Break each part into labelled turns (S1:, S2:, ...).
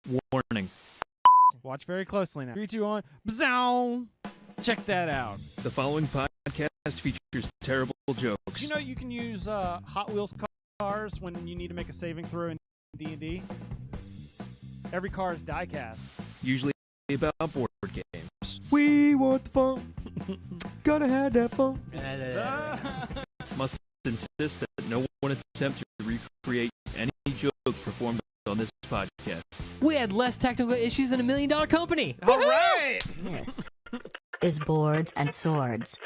S1: Warning.
S2: Watch very closely now. 3, 2, 1. Bzow! Check that out.
S1: The following podcast features terrible jokes.
S2: You know you can use Hot Wheels cars when you need to make a saving throw in D&D? Every car is die-cast.
S1: Usually about board games.
S3: We want the fun. Gotta have that fun.
S1: Must insist that no one attempt to recreate any joke performed on this podcast.
S3: We had less technical issues than $1 million company.
S2: All right!
S4: This is Boards and Swords.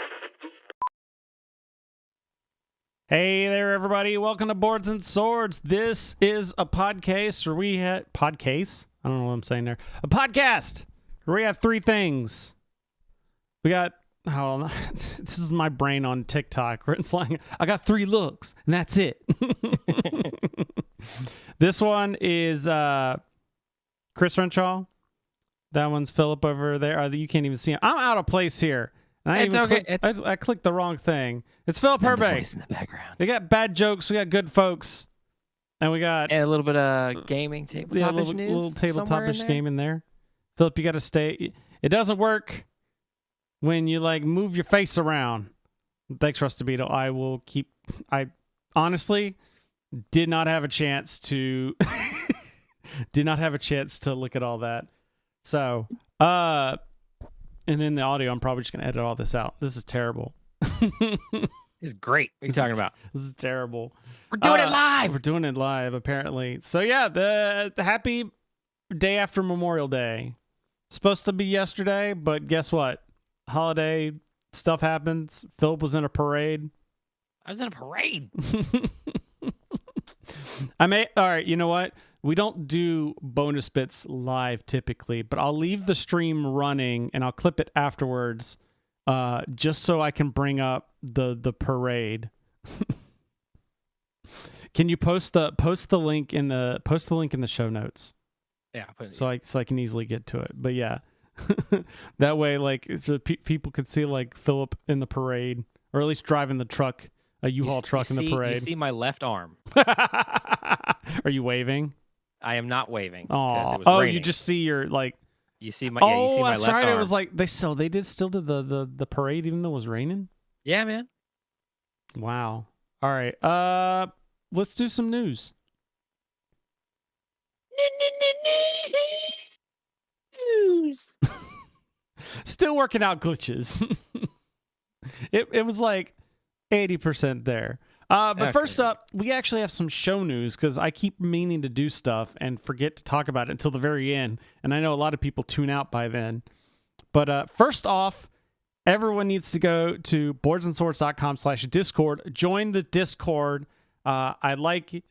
S2: Hey there, everybody. Welcome to Boards and Swords. This is a podcast where we had... Podcast? I don't know what I'm saying there. A podcast where we have three things. We got... Oh, this is my brain on TikTok where it's like, I got 3 looks, and that's it. This one is Chris Renshaw. That one's Philip over there. You can't even see him. I'm out of place here. And I clicked the wrong thing. It's Philip Herbeck.
S3: In the background.
S2: We got bad jokes. We got good folks. And we got...
S3: And a little bit of gaming, tabletop news.
S2: Little tabletop-ish game in there. Philip, you got to stay. It doesn't work when you, like, move your face around. Thanks, Rusty Beetle. I honestly did not have a chance to... look at all that. So, and in the audio, I'm probably just going to edit all this out. This is terrible.
S3: It's great. What are you talking about?
S2: This is terrible.
S3: We're doing it live.
S2: We're doing it live, apparently. So, yeah, the happy day after Memorial Day. Supposed to be yesterday, but guess what? Holiday stuff happens. Philip was in a parade.
S3: I was in a parade.
S2: All right, you know what? We don't do bonus bits live typically, but I'll leave the stream running and I'll clip it afterwards, just so I can bring up the parade. Can you post the link in the show notes?
S3: Yeah, put it.
S2: So I can easily get to it. But yeah, that way, like, so people could see like Philip in the parade, or at least driving the truck, a U-Haul truck in the parade.
S3: You see my left arm.
S2: Are you waving?
S3: I am not waving.
S2: Oh, you just see your, like.
S3: You see my. Yeah, you see my
S2: that's
S3: left
S2: right.
S3: arm.
S2: It was like they still did the parade even though it was raining.
S3: Yeah, man.
S2: Wow. All right. Let's do some news.
S3: News.
S2: Still working out glitches. It was like 80% there. But
S3: Okay.
S2: First up, we actually have some show news because I keep meaning to do stuff and forget to talk about it until the very end. And I know a lot of people tune out by then. But first off, everyone needs to go to boardsandswords.com/Discord. Join the Discord. I like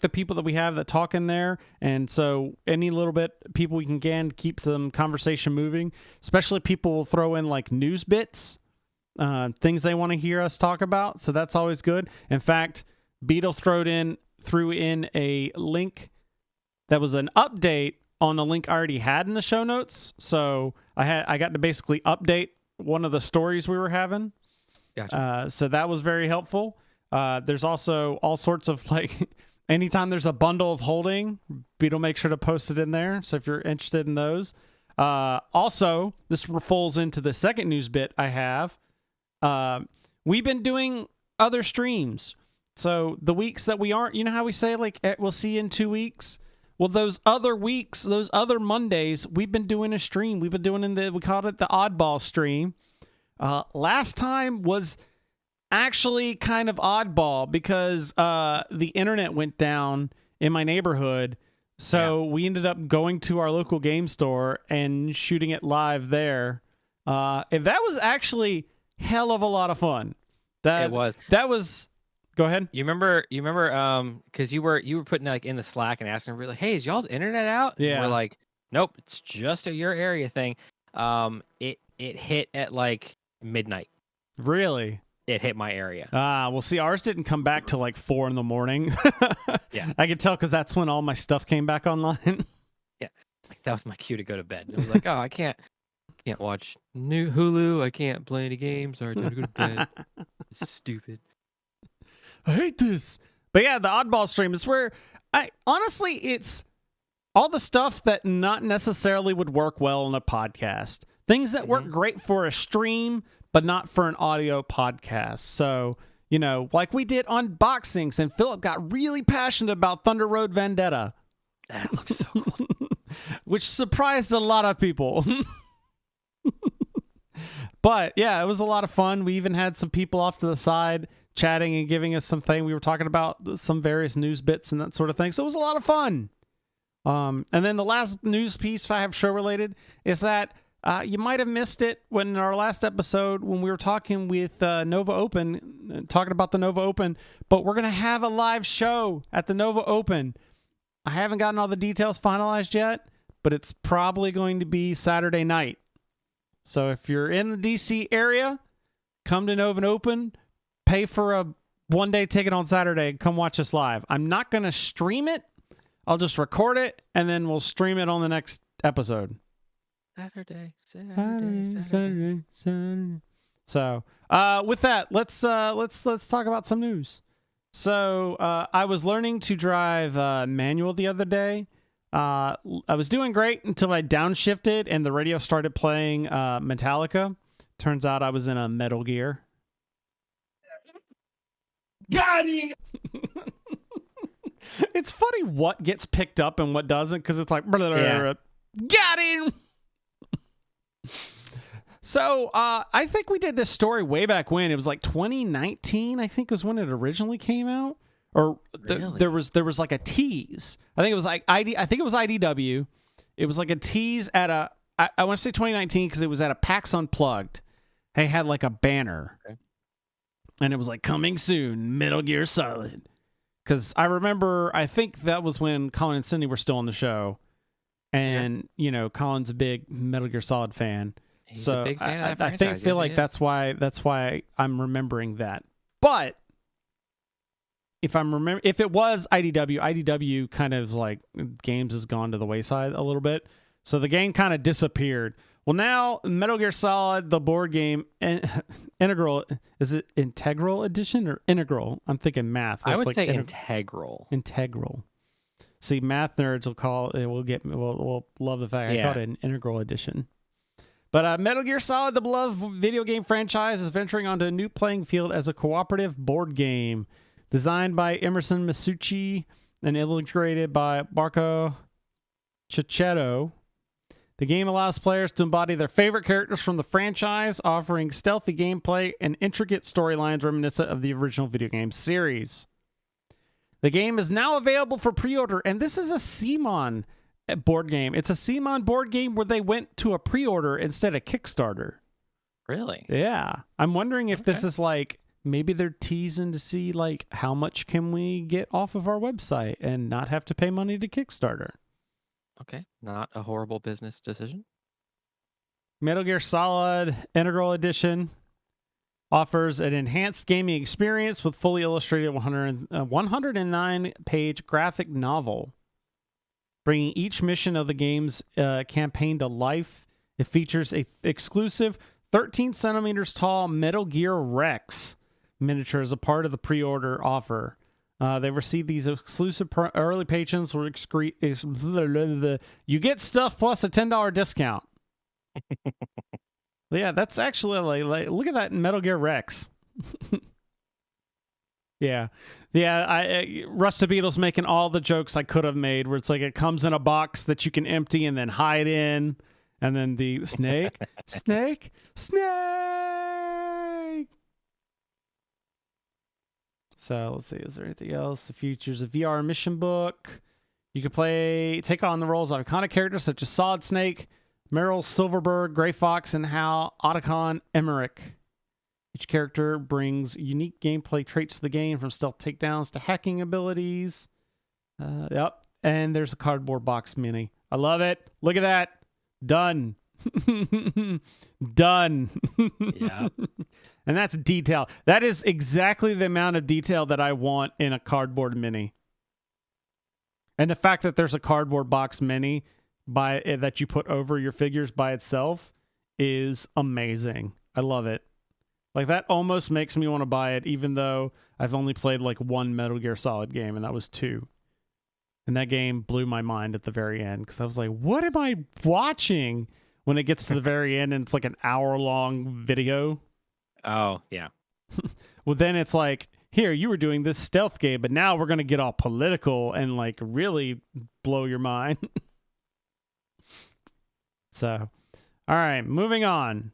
S2: the people that we have that talk in there. And so any little bit people we can get keep some conversation moving. Especially people will throw in like news bits. Things they want to hear us talk about, so that's always good. In fact, Beetle threw in a link that was an update on a link I already had in the show notes. So I got to basically update one of the stories we were having.
S3: Gotcha.
S2: So that was very helpful. There's also all sorts of, like, anytime there's a bundle of holding, Beetle make sure to post it in there. So if you're interested in those. Also, this falls into the second news bit I have. We've been doing other streams. So the weeks that we aren't, you know how we say, like, we'll see you in 2 weeks? Well, those other weeks, those other Mondays, we've been doing a stream. We've been doing we called it the oddball stream. Last time was actually kind of oddball because the internet went down in my neighborhood. So we ended up going to our local game store and shooting it live there. If that was actually hell of a lot of fun.
S3: It was.
S2: That was. Go ahead.
S3: You remember, because you were putting like in the Slack and asking, like, hey, is y'all's internet out?
S2: Yeah.
S3: And we're like, nope, it's just a your area thing. It hit at like midnight.
S2: Really?
S3: It hit my area.
S2: Well, see, ours didn't come back till like 4 a.m.
S3: Yeah.
S2: I could tell because that's when all my stuff came back online.
S3: Yeah. Like, that was my cue to go to bed. And I was like, oh, I can't watch new Hulu. I can't play any games. Sorry, time to go to bed. It's stupid.
S2: I hate this. But yeah, the oddball stream is where it's all the stuff that not necessarily would work well in a podcast. Things that work great for a stream, but not for an audio podcast. So, like we did unboxings, and Philip got really passionate about Thunder Road Vendetta.
S3: That looks so cool.
S2: Which surprised a lot of people. But yeah, it was a lot of fun. We even had some people off to the side chatting and giving us something. We were talking about some various news bits and that sort of thing. So it was a lot of fun. And then the last news piece I have show related is that you might have missed it when in our last episode when we were talking with Nova Open, talking about the Nova Open, but we're going to have a live show at the Nova Open. I haven't gotten all the details finalized yet, but it's probably going to be Saturday night. So if you're in the DC area, come to Nova Open, pay for a one-day ticket on Saturday, come watch us live. I'm not going to stream it. I'll just record it, and then we'll stream it on the next episode.
S3: Saturday.
S2: So, with that, let's talk about some news. So, I was learning to drive manual the other day. I was doing great until I downshifted and the radio started playing Metallica. Turns out I was in a Metal Gear.
S3: Got it!
S2: It's funny what gets picked up and what doesn't, because it's like, got him! So, I think we did this story way back when. It was like 2019, I think was when it originally came out. Or
S3: Really?
S2: there was like a tease. I think it was like I think it was IDW. It was like a tease at a I want to say 2019 because it was at a PAX Unplugged. They had like a banner.
S3: Okay.
S2: And it was like coming soon, Metal Gear Solid. Because I remember, I think that was when Colin and Cindy were still on the show. And, Colin's a big Metal Gear Solid fan.
S3: He's
S2: so
S3: a big fan of that
S2: I
S3: franchise.
S2: feel
S3: Yes,
S2: like
S3: he
S2: that's why I'm remembering that. But if it was IDW kind of like games has gone to the wayside a little bit. So the game kind of disappeared. Well, now Metal Gear Solid, the board game, integral, is it integral edition or integral? I'm thinking math.
S3: I
S2: It's
S3: would
S2: like
S3: say integral.
S2: Integral. See, math nerds will love the fact I called it an integral edition. But Metal Gear Solid, the beloved video game franchise, is venturing onto a new playing field as a cooperative board game. Designed by Emerson Masucci and illustrated by Marco Cicchetto, the game allows players to embody their favorite characters from the franchise, offering stealthy gameplay and intricate storylines reminiscent of the original video game series. The game is now available for pre-order, and this is a CMON board game. It's a CMON board game where they went to a pre-order instead of Kickstarter.
S3: Really?
S2: Yeah. I'm wondering if this is like, maybe they're teasing to see like how much can we get off of our website and not have to pay money to Kickstarter.
S3: Okay. Not a horrible business decision.
S2: Metal Gear Solid Integral Edition offers an enhanced gaming experience with fully illustrated 109-page graphic novel, bringing each mission of the game's campaign to life. It features a exclusive 13 centimeters tall Metal Gear Rex miniature as a part of the pre-order offer. They received these exclusive early patrons will you get stuff plus a $10 discount. Yeah, that's actually like look at that Metal Gear Rex. Yeah. Rusty Beetle's making all the jokes I could have made, where it's like it comes in a box that you can empty and then hide in, and then the snake. So let's see, is there anything else? It features a VR mission book. You can take on the roles of iconic characters such as Solid Snake, Meryl Silverberg, Gray Fox, and Hal Otacon Emmerich. Each character brings unique gameplay traits to the game, from stealth takedowns to hacking abilities. Yep. And there's a cardboard box mini. I love it. Look at that. Done. Done.
S3: Yeah.
S2: And that's detail. That is exactly the amount of detail that I want in a cardboard mini. And the fact that there's a cardboard box mini that you put over your figures by itself is amazing. I love it. Like, that almost makes me want to buy it, even though I've only played like one Metal Gear Solid game, and that was 2. And that game blew my mind at the very end because I was like, what am I watching when it gets to the very end and it's like an hour-long video?
S3: Oh, yeah.
S2: Well, then it's like, here, you were doing this stealth game, but now we're going to get all political and like really blow your mind. So, all right, moving on.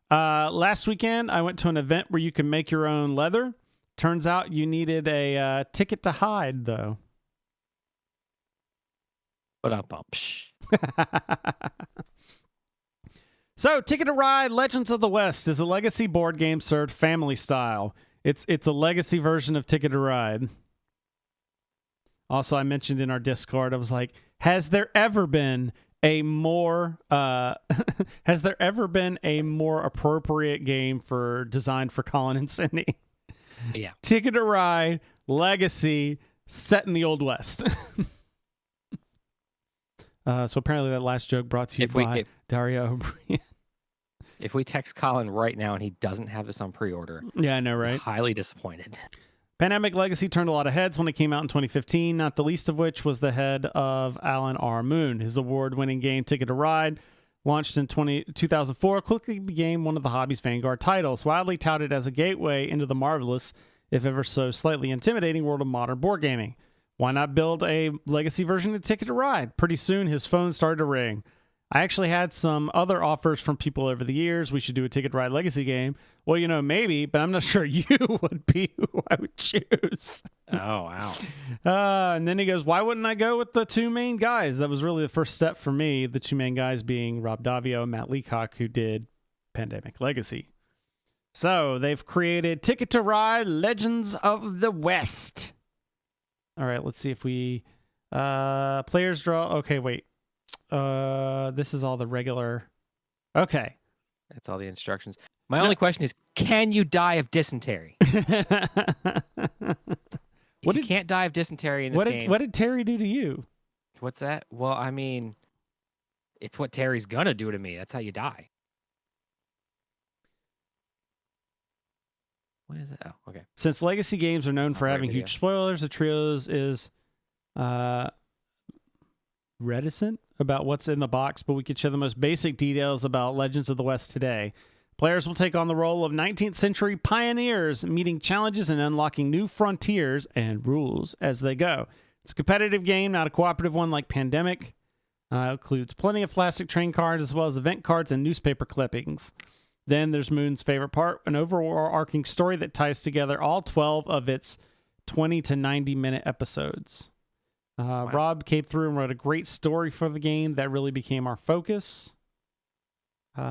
S2: Last weekend, I went to an event where you can make your own leather. Turns out you needed a ticket to hide, though.
S3: But up.
S2: So, Ticket to Ride Legends of the West is a legacy board game served family style. It's a legacy version of Ticket to Ride. Also, I mentioned in our Discord, I was like, has there ever been a more appropriate game designed for Colin and Cindy?
S3: Yeah.
S2: Ticket to Ride Legacy set in the Old West. So apparently that last joke brought to you by Dario O'Brien.
S3: If we text Colin right now and he doesn't have this on pre-order,
S2: Yeah, I know, right?
S3: I'm highly disappointed.
S2: Pandemic Legacy turned a lot of heads when it came out in 2015, not the least of which was the head of Alan R. Moon. His award-winning game Ticket to Ride, launched in 2004, quickly became one of the hobby's vanguard titles, widely touted as a gateway into the marvelous, if ever so slightly intimidating, world of modern board gaming. Why not build a legacy version of Ticket to Ride? Pretty soon, his phone started to ring. I actually had some other offers from people over the years. We should do a Ticket to Ride legacy game. Well, maybe, but I'm not sure you would be who I would choose.
S3: Oh, wow.
S2: And then he goes, why wouldn't I go with the two main guys? That was really the first step for me, the two main guys being Rob Davio and Matt Leacock, who did Pandemic Legacy. So they've created Ticket to Ride Legends of the West. All right, let's see if we... players draw... Okay, wait. This is all the regular... Okay.
S3: That's all the instructions. My only question is, can you die of dysentery? You can't die of dysentery in this game.
S2: What did Terry do to you?
S3: What's that? Well, I mean, it's what Terry's gonna do to me. That's how you die. What is it? Oh, okay.
S2: Since legacy games are known
S3: That's
S2: for
S3: not
S2: having
S3: very
S2: huge spoilers, the Trios is reticent about what's in the box, but we could share the most basic details about Legends of the West today. Players will take on the role of 19th century pioneers, meeting challenges and unlocking new frontiers and rules as they go. It's a competitive game, not a cooperative one like Pandemic. Includes plenty of plastic train cards as well as event cards and newspaper clippings. Then there's Moon's favorite part, an overarching story that ties together all 12 of its 20 to 90-minute episodes.
S3: Wow.
S2: Rob came through and wrote a great story for the game that really became our focus. We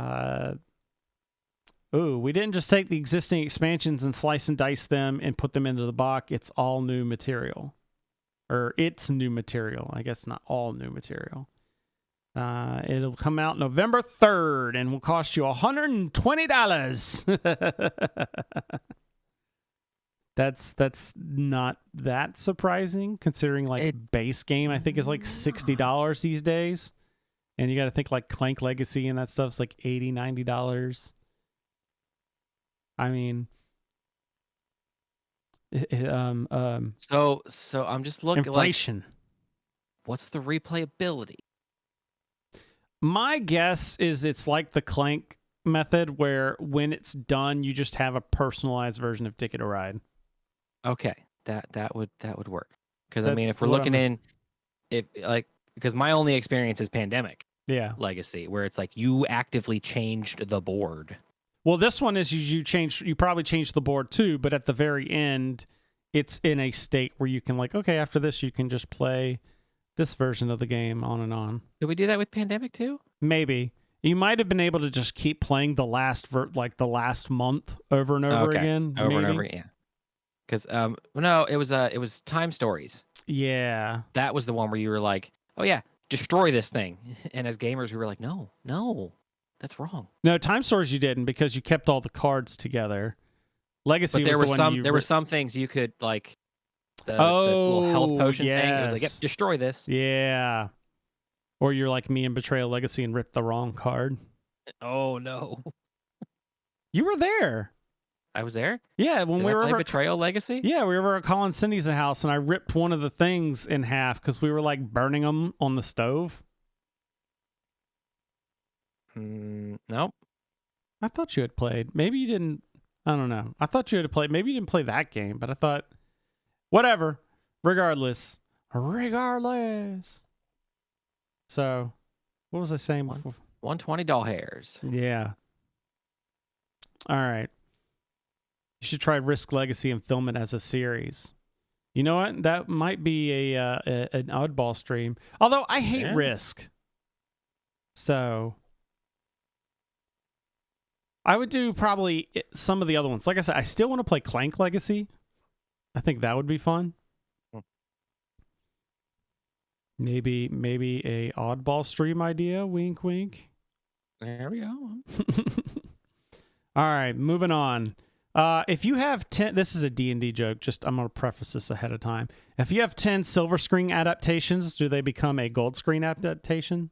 S2: didn't just take the existing expansions and slice and dice them and put them into the box. It's all new material. Or it's new material. I guess not all new material. It'll come out November 3rd and will cost you $120. That's not that surprising considering base game I think is like $60 these days. And you got to think like Clank Legacy and that stuff's like $80, $90. I mean,
S3: So I'm just looking
S2: inflation.
S3: What's the replayability?
S2: My guess is it's like the Clank method where when it's done, you just have a personalized version of Ticket to Ride.
S3: Okay, that would work. Because I mean, if we're looking because my only experience is Pandemic Legacy, where it's like you actively changed the board.
S2: Well, this one is you probably changed the board too, but at the very end, it's in a state where you can after this, you can just play this version of the game on and on.
S3: Did we do that with Pandemic too?
S2: Maybe. You might have been able to just keep playing the last the last month over and over again.
S3: Over and over again. Because no, it was Time Stories.
S2: Yeah.
S3: That was the one where you were like, oh yeah, destroy this thing. And as gamers, we were like, no, that's wrong.
S2: No, Time Stories you didn't because you kept all the cards together. Legacy
S3: but there were some things you could the little health potion thing. It was like, yep, destroy this.
S2: Yeah. Or you're like me in Betrayal Legacy and ripped the wrong card.
S3: Oh no.
S2: You were there.
S3: I was there.
S2: Yeah, when
S3: Did
S2: we
S3: I
S2: were
S3: play
S2: over
S3: Betrayal Legacy.
S2: Yeah, we were over at Colin Cindy's house, and I ripped one of the things in half because we were like burning them on the stove.
S3: Nope.
S2: I thought you had played. Maybe you didn't. I don't know. I thought you had played. Maybe you didn't play that game, but I thought, whatever. Regardless. So, what was I saying before?
S3: 120 doll hairs.
S2: Yeah. All right. You should try Risk Legacy and film it as a series. You know what? That might be an oddball stream. Although I hate Risk. So I would do probably some of the other ones. Like I said, I still want to play Clank Legacy. I think that would be fun. Maybe a oddball stream idea. Wink, wink.
S3: There we go.
S2: All right, moving on. If you have 10, this is a D&D joke. Just I'm going to preface this ahead of time. If you have 10 silver screen adaptations, do they become a gold screen adaptation?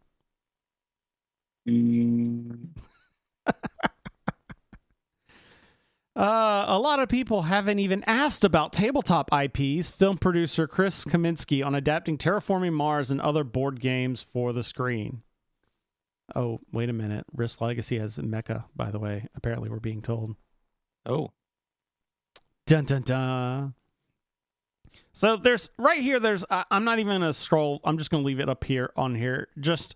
S2: A lot of people haven't even asked about tabletop IPs. Film producer Chris Kaminsky on adapting Terraforming Mars and other board games for the screen. Oh, wait a minute. Risk Legacy has Mecha, by the way. Apparently, we're being told.
S3: Oh.
S2: Dun, dun, dun. So there's I'm not even going to scroll. I'm just going to leave it up here on here. Just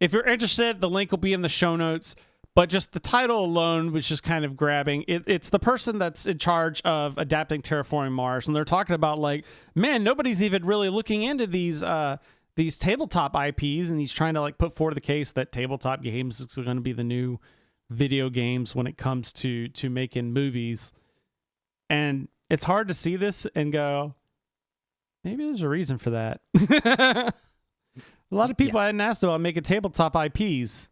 S2: if you're interested, the link will be in the show notes. But just the title alone was just kind of grabbing. It's the person that's in charge of adapting Terraforming Mars. And they're talking about like, man, nobody's even really looking into these tabletop IPs. And he's trying to like put forward the case that tabletop games is going to be the new video games when it comes to making movies. And it's hard to see this and go, maybe there's a reason for that. A lot of people hadn't asked about making tabletop IPs.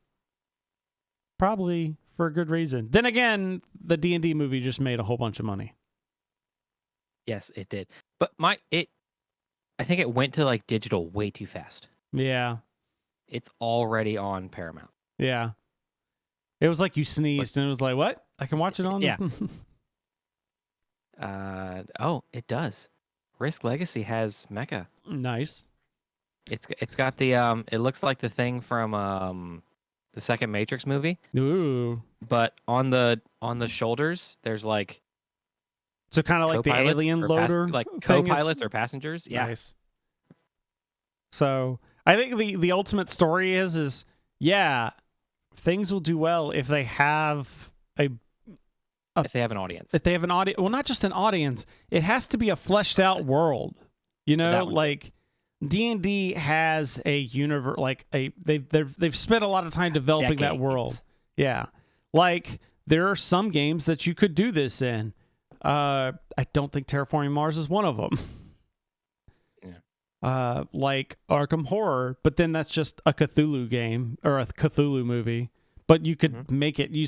S2: Probably for a good reason. Then again, the D&D movie just made a whole bunch of money.
S3: Yes, it did. But I think it went to like digital way too fast.
S2: Yeah.
S3: It's already on Paramount.
S2: Yeah. It was like you sneezed and it was like, what? I can watch it on this?
S3: Oh, it does. Risk Legacy has Mecha.
S2: Nice.
S3: It's got the it looks like the thing from the second Matrix movie.
S2: Ooh.
S3: But on the shoulders, there's like
S2: so kind of like the alien loader,
S3: like co-pilots or passengers. Yeah.
S2: Nice. So I think the ultimate story is things will do well if they have
S3: if they have an audience.
S2: If they have an audience, well, not just an audience, it has to be a fleshed out world. You know, like D&D has a universe, like they've spent a lot of time developing that world. Yeah, like there are some games that you could do this in. I don't think Terraforming Mars is one of them. Yeah. Like Arkham Horror, but then that's just a Cthulhu game or a Cthulhu movie. But you could make it you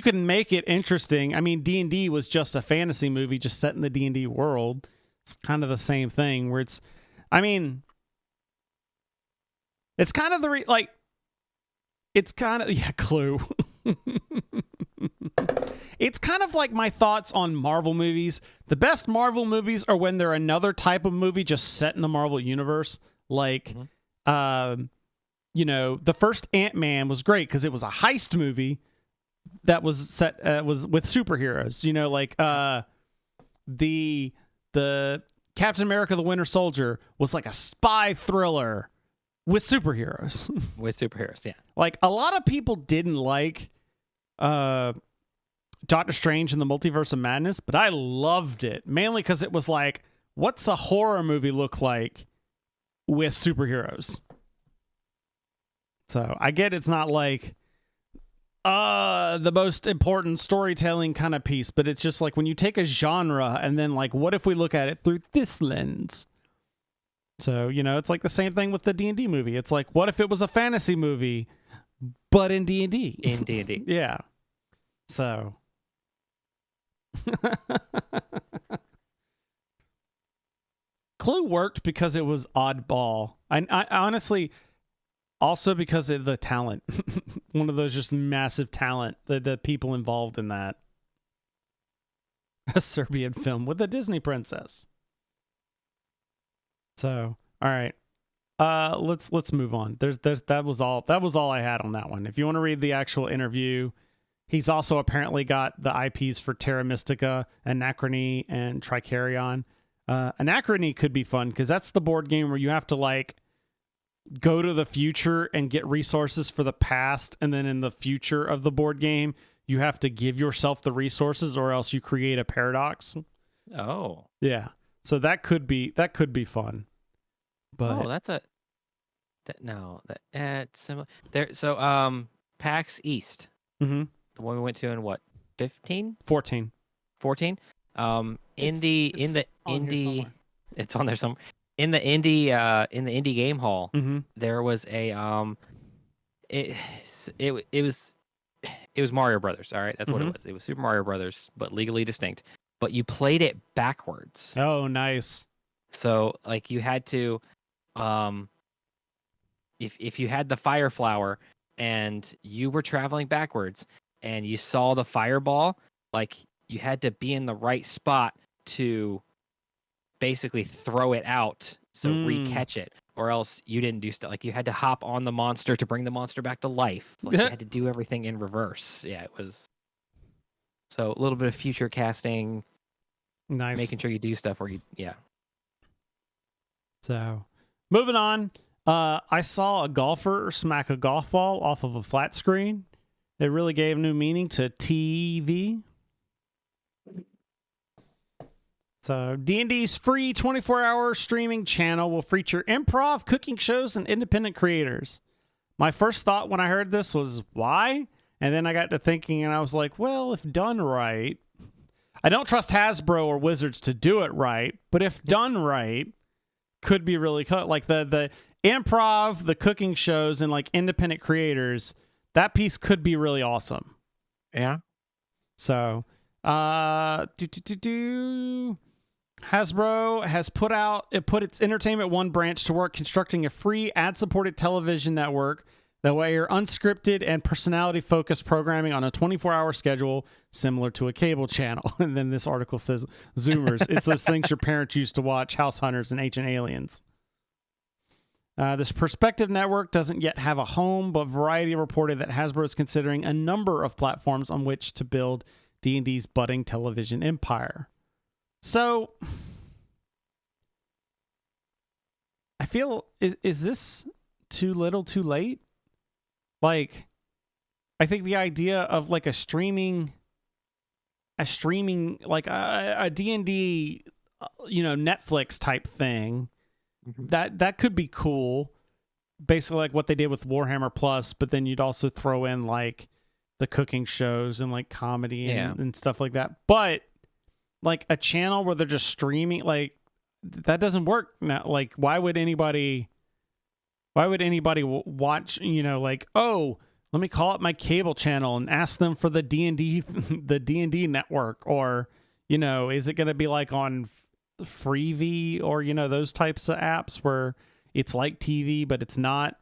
S2: can make it interesting. I mean, D&D was just a fantasy movie just set in the D&D world. It's kind of the same thing where it's kind of Clue. It's kind of like my thoughts on Marvel movies. The best Marvel movies are when they're another type of movie just set in the Marvel universe. Like, the first Ant-Man was great because it was a heist movie that was set was with superheroes. You know, like the Captain America: The Winter Soldier was like a spy thriller with superheroes.
S3: With superheroes, yeah.
S2: Like a lot of people didn't like Doctor Strange and the Multiverse of Madness, but I loved it mainly because it was like, what's a horror movie look like with superheroes? So I get it's not like the most important storytelling kind of piece, but it's just like when you take a genre and then like, what if we look at it through this lens? So, it's like the same thing with the D&D movie. It's like, what if it was a fantasy movie, but in D&D?
S3: In D&D.
S2: Yeah. So. Clue worked because it was oddball. I honestly, also because of the talent. One of those just massive talent, the people involved in that. A Serbian film with a Disney princess. So, all right. Let's move on. That was all I had on that one. If you want to read the actual interview, he's also apparently got the IPs for Terra Mystica, Anachrony, and Tricarion. Anachrony could be fun because that's the board game where you have to like go to the future and get resources for the past, and then in the future of the board game, you have to give yourself the resources, or else you create a paradox.
S3: Oh,
S2: yeah. So that could be fun. But
S3: it's similar there. So PAX East, the one we went to in what 15,
S2: 14.
S3: In the indie, it's on there somewhere. In the indie game hall, there was a it was Mario Brothers. All right, that's what it was. It was Super Mario Brothers, but legally distinct. But you played it backwards.
S2: Oh, nice.
S3: So like you had to, if you had the fire flower and you were traveling backwards and you saw the fireball, like you had to be in the right spot to basically throw it out, so re-catch it, or else you didn't do stuff. Like you had to hop on the monster to bring the monster back to life. Like you had to do everything in reverse. Yeah, it was. So a little bit of future casting,
S2: nice,
S3: making sure you do stuff where
S2: So, moving on. I saw a golfer smack a golf ball off of a flat screen. It really gave new meaning to TV. So, D&D's free 24-hour streaming channel will feature improv, cooking shows, and independent creators. My first thought when I heard this was, why? And then I got to thinking, and I was like, well, if done right, I don't trust Hasbro or Wizards to do it right, but if done right, could be really cool. Like the improv, the cooking shows, and like independent creators, that piece could be really awesome.
S3: Yeah.
S2: So, Hasbro has put its Entertainment One branch to work constructing a free ad-supported television network that will air unscripted and personality-focused programming on a 24-hour schedule similar to a cable channel. And then this article says, Zoomers, it's those things your parents used to watch, House Hunters and Ancient Aliens. This Perspective network doesn't yet have a home, but Variety reported that Hasbro is considering a number of platforms on which to build D&D's budding television empire. So, I feel, is this too little too late? Like, I think the idea of like a streaming, like a D&D, Netflix type thing, that could be cool. Basically like what they did with Warhammer Plus, but then you'd also throw in like the cooking shows and like comedy and stuff like that. But like a channel where they're just streaming, like that doesn't work now. Like why would anybody watch, like, oh, let me call up my cable channel and ask them for the D&D network, or, is it going to be like on Freevee or, those types of apps where it's like TV, but it's not.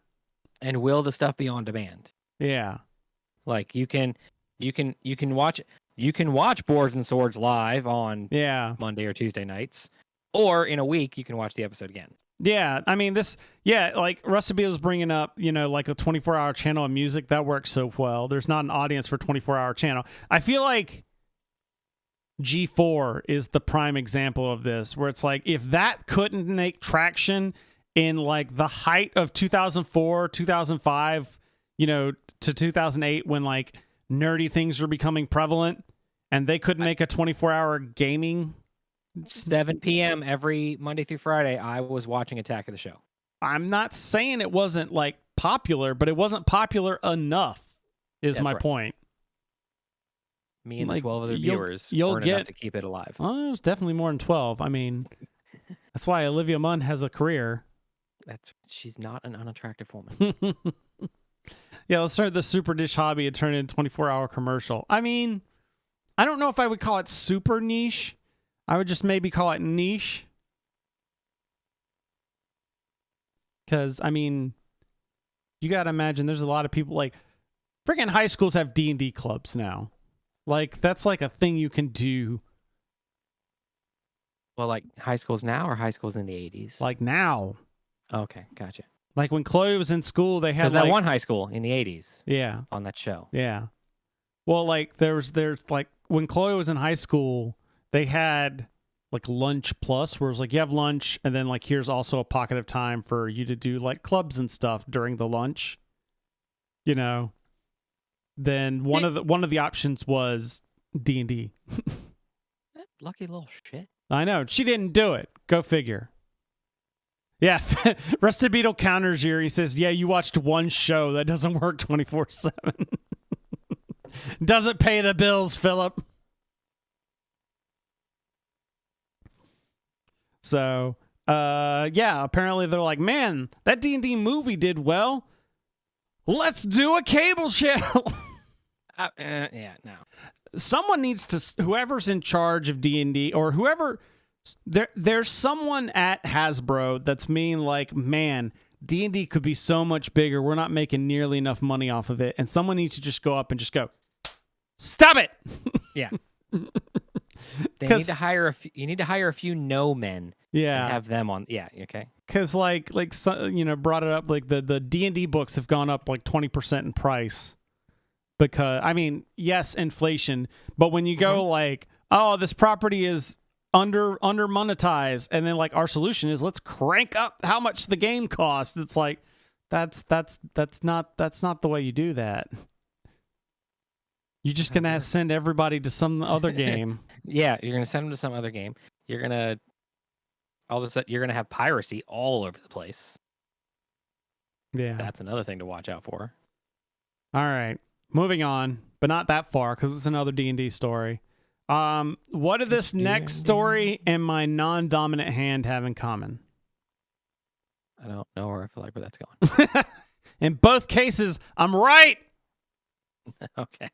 S3: And will the stuff be on demand?
S2: Yeah.
S3: Like you can watch Boards and Swords live on Monday or Tuesday nights, or in a week you can watch the episode again.
S2: Yeah, I mean like Rusty B was bringing up, like a 24-hour channel of music that works so well. There's not an audience for a 24-hour channel. I feel like G4 is the prime example of this, where it's like if that couldn't make traction in like the height of 2004, 2005, to 2008, when like nerdy things were becoming prevalent, and they couldn't make a 24-hour gaming.
S3: 7 p.m. every Monday through Friday, I was watching Attack of the Show.
S2: I'm not saying it wasn't like popular, but it wasn't popular enough, is my point.
S3: Me and like, the 12 other viewers weren't enough to keep it alive.
S2: Oh, it was definitely more than 12. I mean, that's why Olivia Munn has a career.
S3: She's not an unattractive woman.
S2: Yeah, let's start the Super Dish hobby and turn it into a 24-hour commercial. I mean, I don't know if I would call it super niche. I would just maybe call it niche. Because, I mean, you got to imagine there's a lot of people, like, freaking high schools have D&D clubs now. Like, that's like a thing you can do
S3: Well, like high schools now or high schools in the 80s?
S2: Like now.
S3: Okay, gotcha.
S2: Like when Chloe was in school, they had
S3: Because that one high school in the 80s.
S2: Yeah.
S3: On that show.
S2: Yeah. Well, like there's like when Chloe was in high school, they had like lunch plus, where it was like you have lunch and then like here's also a pocket of time for you to do like clubs and stuff during the lunch. You know. Then one of the options was D&D.
S3: Lucky little shit.
S2: I know. She didn't do it. Go figure. Yeah. Rusted Beetle counters here. He says, yeah, you watched one show. That doesn't work 24/7. Doesn't pay the bills, Philip. So, yeah, apparently they're like, man, that D&D movie did well. Let's do a cable channel.
S3: Yeah, no.
S2: Someone needs to, whoever's in charge of D&D or whoever, there's someone at Hasbro that's mean like, man, D&D could be so much bigger. We're not making nearly enough money off of it. And someone needs to just go up and just go, stop it.
S3: Yeah. They need to hire you need to hire a few no men.
S2: Yeah.
S3: And have them on. Yeah. Okay.
S2: Because like brought it up, like the D&D books have gone up like 20% in price. Because, I mean, yes, inflation, but when you go like, oh, this property is under monetized, and then like our solution is let's crank up how much the game costs. It's like that's not the way you do that. You're just gonna send everybody to some other game.
S3: Yeah, you're gonna send them to some other game. You're gonna all of a sudden you're gonna have piracy all over the place.
S2: Yeah,
S3: that's another thing to watch out for.
S2: All right. Moving on, but not that far because it's another D&D story. What did this next story and my non-dominant hand have in common?
S3: I don't know or I feel like where that's going.
S2: In both cases, I'm right.
S3: Okay.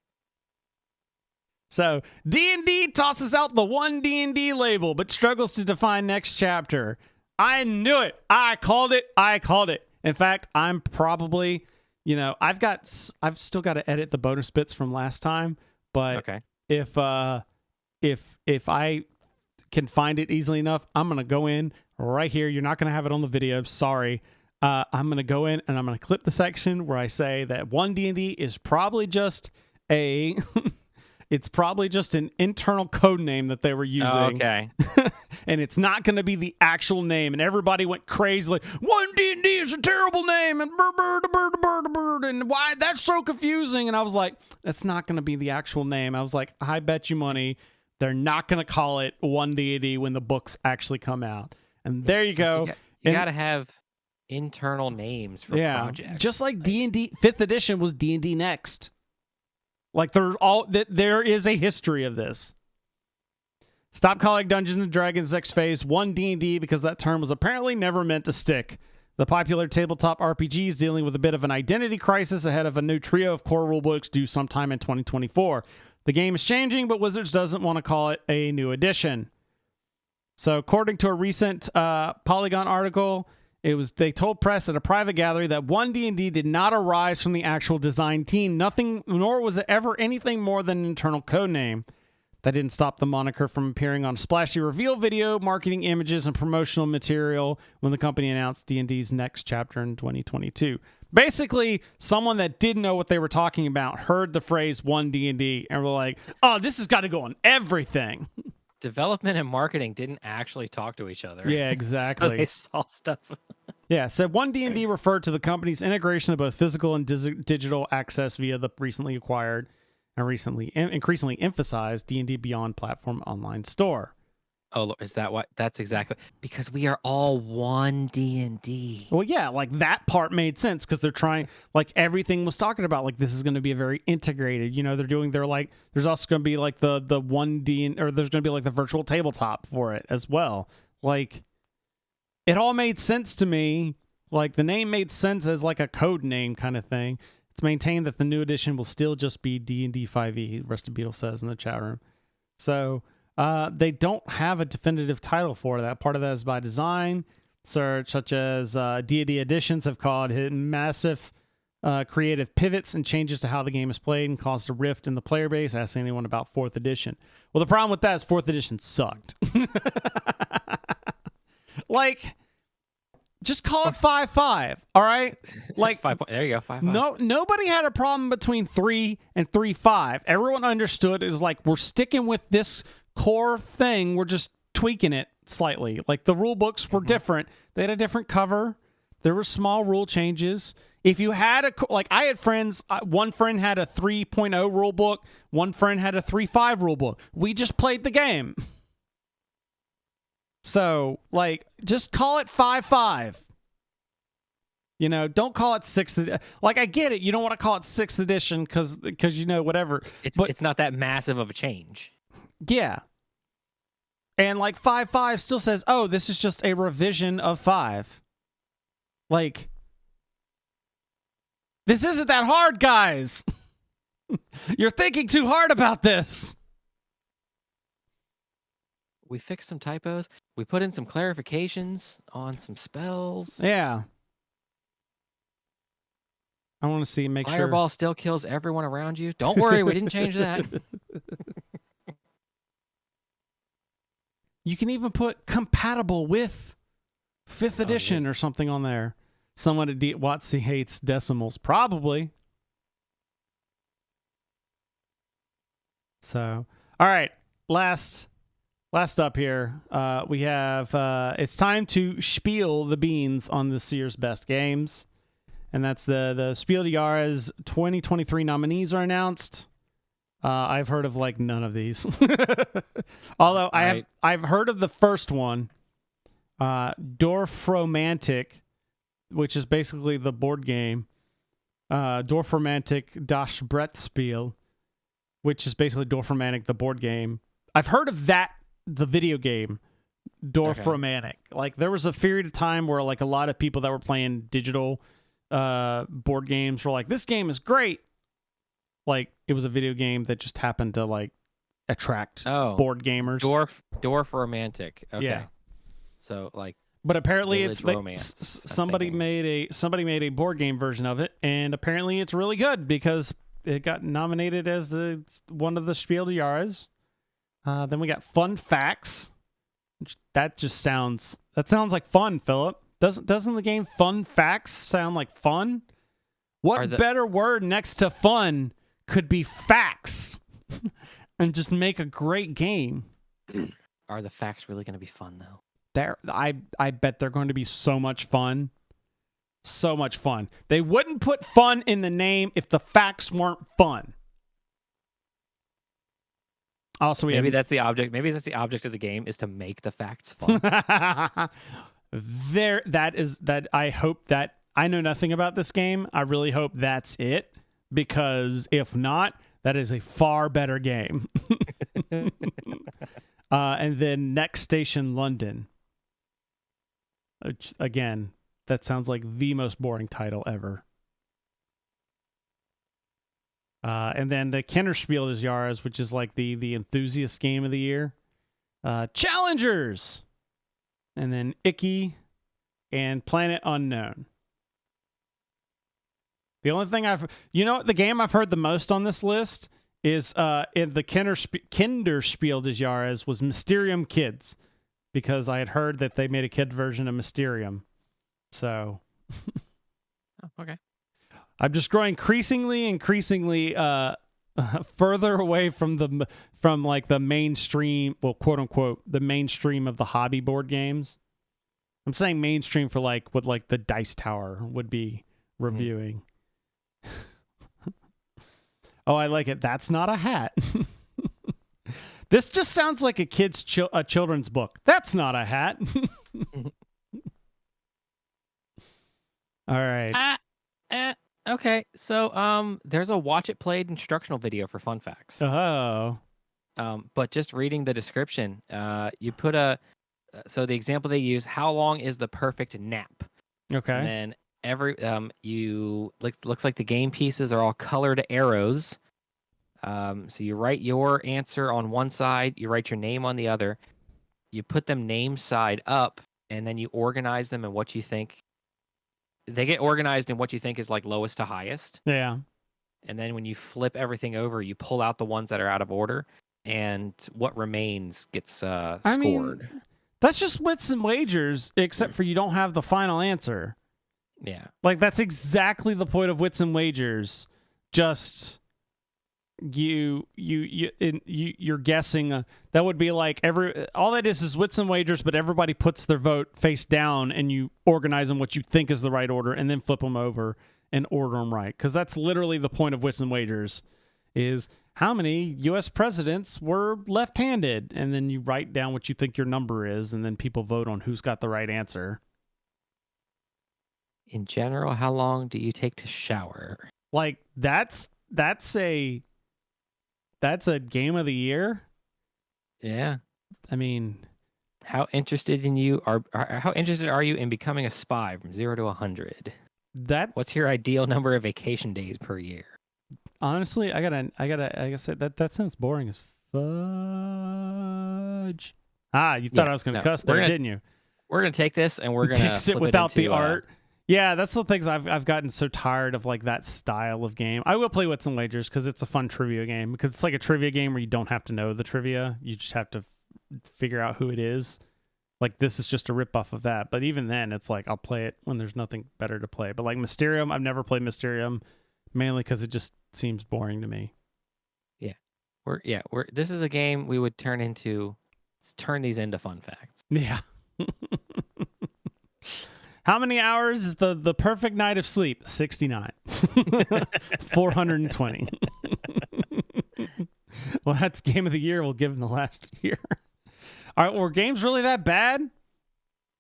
S2: So, D&D tosses out the one D&D label, but struggles to define next chapter. I knew it. I called it. In fact, I'm probably... I've still got to edit the bonus bits from last time, but
S3: okay.
S2: If I can find it easily enough, I'm going to go in right here. You're not going to have it on the video. Sorry. I'm going to go in and I'm going to clip the section where I say that one D&D is probably just it's probably just an internal code name that they were using.
S3: Oh, okay.
S2: And it's not going to be the actual name. And everybody went crazy like, one D&D is a terrible name. And and why? That's so confusing. And I was like, that's not going to be the actual name. I was like, I bet you money they're not going to call it one D&D when the books actually come out. And there you go.
S3: You got to have internal names for projects.
S2: Just like D&D 5th edition was D&D Next. Like there is a history of this. Stop calling Dungeons and Dragons Next Phase 1 D&D because that term was apparently never meant to stick. The popular tabletop RPG is dealing with a bit of an identity crisis ahead of a new trio of core rulebooks due sometime in 2024. The game is changing, but Wizards doesn't want to call it a new edition. So according to a recent Polygon article, they told press at a private gathering that one D&D did not arise from the actual design team. Nor was it ever anything more than an internal code name. That didn't stop the moniker from appearing on splashy reveal video, marketing images, and promotional material when the company announced D&D's next chapter in 2022. Basically, someone that didn't know what they were talking about heard the phrase one D&D and were like, oh, this has got to go on everything.
S3: Development and marketing didn't actually talk to each other.
S2: Yeah, exactly.
S3: So they saw stuff.
S2: Yeah, so one D&D referred to the company's integration of both physical and digital access via the recently acquired and increasingly emphasized D&D Beyond platform online store.
S3: Oh, is that what? That's exactly because we are all one D&D.
S2: Well, yeah, like that part made sense because they're trying, like everything was talking about, like this is going to be a very integrated. They're like, there's also going to be like the 1D or there's going to be like the virtual tabletop for it as well. Like, it all made sense to me. Like the name made sense as like a code name kind of thing. It's maintained that the new edition will still just be D&D 5e, Rusted Beetle says in the chat room. So they don't have a definitive title for that. Part of that is by design, such as D&D editions have called it massive creative pivots and changes to how the game is played and caused a rift in the player base. Ask anyone about 4th edition. Well, the problem with that is 4th edition sucked. Like, just call it 5.5, all right? Like,
S3: 5. There you go, 5.
S2: No, nobody had a problem between 3 and 3.5. Everyone understood it was like, we're sticking with this core thing. We're just tweaking it slightly. Like, the rule books were different. They had a different cover. There were small rule changes. If you had I had friends, one friend had a 3.0 rule book, one friend had a 3.5 rule book. We just played the game. So, like, just call it 5.5. You know, don't call it 6th. Like, I get it. You don't want to call it 6th edition because you know, whatever.
S3: It's not that massive of a change.
S2: Yeah. And, like, 5.5 still says, oh, this is just a revision of 5. Like, this isn't that hard, guys. You're thinking too hard about this.
S3: We fixed some typos. We put in some clarifications on some spells.
S2: Yeah. I want to see, make sure.
S3: Fireball still kills everyone around you. Don't worry, we didn't change that.
S2: You can even put compatible with 5th edition or something on there. Someone at Watsy hates decimals. Probably. So, all right. Last up here, we have it's time to spiel the beans on this year's best games. And that's the Spiel Jahres 2023 nominees are announced. I've heard of like none of these. Although I've heard of the first one, Dorfromantik, which is basically the board game. Dorfromantik Das Brettspiel, which is basically Dorfromantik the board game. I've heard of that, the video game, Dorfromantik. Okay. Like, there was a period of time where like a lot of people that were playing digital board games were like, this game is great. Like, it was a video game that just happened to like attract board gamers.
S3: Dorfromantik. Okay. Yeah. So like,
S2: but apparently somebody made a board game version of it, and apparently it's really good because it got nominated as one of the Spiel Jahres. Then we got Fun Facts. That sounds like fun, Philip. Doesn't the game Fun Facts sound like fun? What better word next to fun could be facts and just make a great game?
S3: Are the facts really going to be fun, though?
S2: I bet they're going to be so much fun. So much fun. They wouldn't put fun in the name if the facts weren't fun. Also,
S3: maybe that's the object. Maybe that's the object of the game, is to make the facts fun.
S2: That I hope that I know nothing about this game. I really hope that's it, because if not, that is a far better game. And then Next Station London. Which, again, that sounds like the most boring title ever. And then the Kennerspiel des Jahres, which is like the enthusiast game of the year. Challengers! And then Icky and Planet Unknown. The only thing the game I've heard the most on this list is in the Kinderspiel des Jahres was Mysterium Kids, because I had heard that they made a kid version of Mysterium. So,
S3: okay.
S2: I'm just growing increasingly further away from the mainstream, well, quote unquote, the mainstream of the hobby board games. I'm saying mainstream for like what like the Dice Tower would be reviewing. Oh, I like it. That's not a hat. This just sounds like a children's book. That's not a hat. All right.
S3: Okay, so there's a watch it played instructional video for Fun Facts.
S2: Oh.
S3: But just reading the description, you put so the example they use, how long is the perfect nap?
S2: Okay.
S3: And then looks like the game pieces are all colored arrows. So you write your answer on one side, you write your name on the other, you put them name side up, and then you organize them in what you think they get organized in what you think is like lowest to highest.
S2: Yeah.
S3: And then when you flip everything over, you pull out the ones that are out of order, and what remains gets scored.
S2: I mean, that's just wits and wagers, except for you don't have the final answer.
S3: Yeah.
S2: Like, that's exactly the point of wits and wagers. Just you're guessing. That would be like all that is wits and wagers, but everybody puts their vote face down, and you organize them what you think is the right order, and then flip them over and order them right. Because that's literally the point of wits and wagers, is how many U.S. presidents were left-handed, and then you write down what you think your number is, and then people vote on who's got the right answer.
S3: In general, how long do you take to shower?
S2: Like, that's a game of the year.
S3: Yeah.
S2: I mean,
S3: how interested are you in becoming a spy from 0 to 100? What's your ideal number of vacation days per year?
S2: Honestly, I gotta say that sounds boring as fudge. You thought I was gonna cuss there, didn't you?
S3: We're gonna take this and we're gonna
S2: fix it without the art. Yeah, that's the things I've gotten so tired of, like, that style of game. I will play Wits and Wagers because it's a fun trivia game, because it's like a trivia game where you don't have to know the trivia. You just have to figure out who it is. Like, this is just a ripoff of that. But even then, it's like, I'll play it when there's nothing better to play. But like Mysterium, I've never played Mysterium, mainly because it just seems boring to me.
S3: Yeah. This is a game we would turn these into fun facts.
S2: Yeah. How many hours is the perfect night of sleep? 69. 420. Well, that's game of the year we'll give them the last year. All right, well, were games really that bad?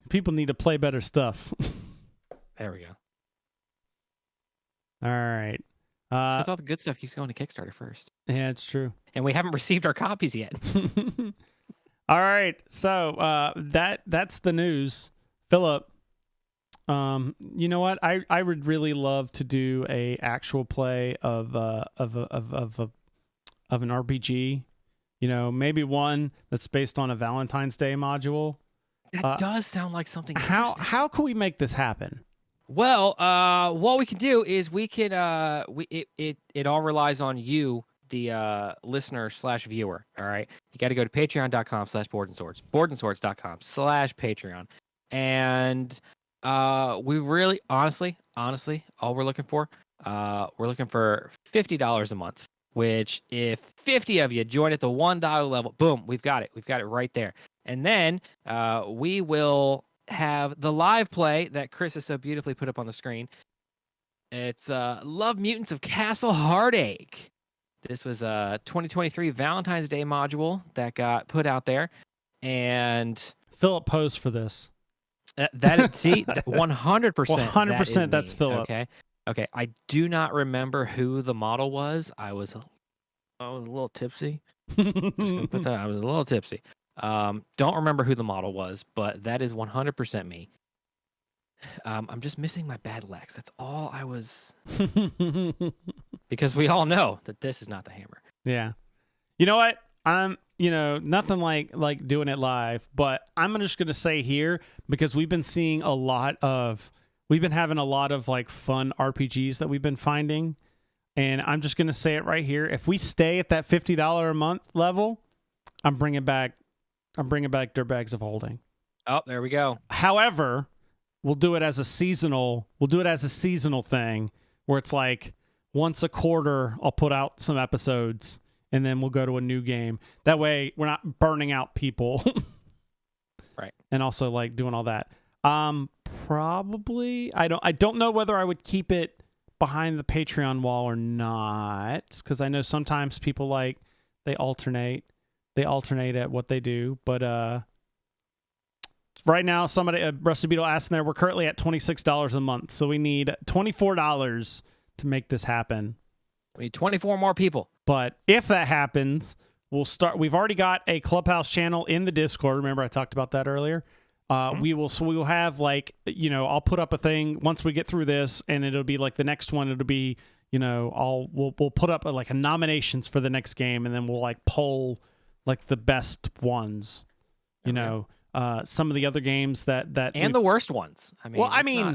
S2: People need to play better stuff.
S3: There we go.
S2: All right.
S3: Because all the good stuff keeps going to Kickstarter first.
S2: Yeah, it's true.
S3: And we haven't received our copies yet.
S2: All right, so that's the news. Philip, you know what? I would really love to do a actual play of an RPG. You know, maybe one that's based on a Valentine's Day module.
S3: That does sound like something.
S2: How can we make this happen?
S3: Well, what we can do is we can it all relies on you, the listener/viewer. All right, you got to go to patreon.com/boardandswords, boardandswords.com/patreon, and we really honestly, all we're looking for $50 a month. Which, if 50 of you join at the $1 level, boom, we've got it right there. And then we will have the live play that Chris has so beautifully put up on the screen. It's Love Mutants of Castle Heartache. This was a 2023 Valentine's Day module that got put out there, and
S2: Philip posed for this.
S3: That is 100%.
S2: 100%. That's Philip.
S3: Okay. I do not remember who the model was. I was a little tipsy. Just gonna put that. I was a little tipsy. Don't remember who the model was, but that is 100% me. I'm just missing my bad Lex. That's all I was. Because we all know that this is not the hammer.
S2: Yeah. You know what? Nothing like doing it live, but I'm just going to say here, because we've been having a lot of like fun RPGs that we've been finding. And I'm just going to say it right here. If we stay at that $50 a month level, I'm bringing back Dirtbags of Holding.
S3: Oh, there we go.
S2: However, we'll do it as a seasonal thing where it's like once a quarter I'll put out some episodes and then we'll go to a new game. That way we're not burning out people.
S3: Right.
S2: And also like doing all that. Probably I don't know whether I would keep it behind the Patreon wall or not, because I know sometimes people they alternate at what they do, but right now somebody Rusty Beetle asked in there, we're currently at $26 a month, so we need $24 to make this happen.
S3: We need 24 more people.
S2: But if that happens, we've already got a Clubhouse channel in the Discord. Remember I talked about that earlier. We will have I'll put up a thing once we get through this, and it'll be like the next one. It'll be we'll put up a nominations for the next game, and then we'll poll the best ones. some of the other games that
S3: and the worst ones. I mean,
S2: well,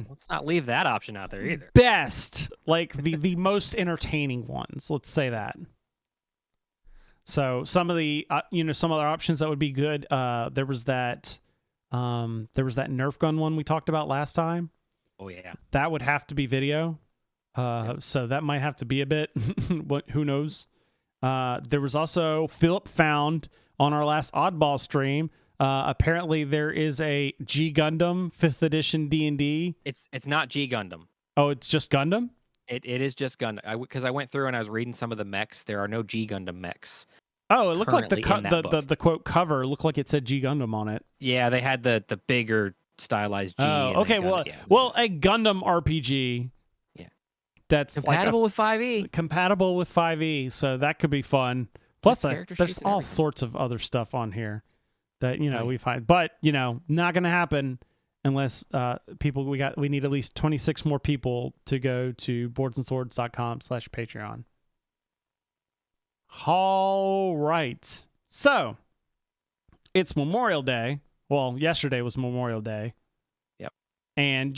S3: let's not leave that option out there either.
S2: Best, like the most entertaining ones. Let's say that. So some of the some other options that would be good. There was that Nerf gun one we talked about last time.
S3: Oh yeah, that
S2: would have to be video. So that might have to be a bit. Who knows? There was also Philip found on our last Oddball stream. Apparently there is a G Gundam 5th edition D&D.
S3: It's not G Gundam.
S2: Oh, it's just Gundam?
S3: It is just Gundam. Because I went through and I was reading some of the mechs. There are no G Gundam mechs.
S2: Oh, it looked like the quote cover looked like it said G Gundam on it.
S3: Yeah, they had the bigger stylized G.
S2: Oh, okay. Well, a Gundam RPG.
S3: Yeah.
S2: That's
S3: compatible with 5e.
S2: Compatible with 5e, so that could be fun. Plus, there's all sorts of other stuff on here that we find, but not going to happen unless we need at least 26 more people to go to boardsandswords.com/Patreon. All right, so it's Memorial Day. Well, yesterday was Memorial Day.
S3: Yep.
S2: And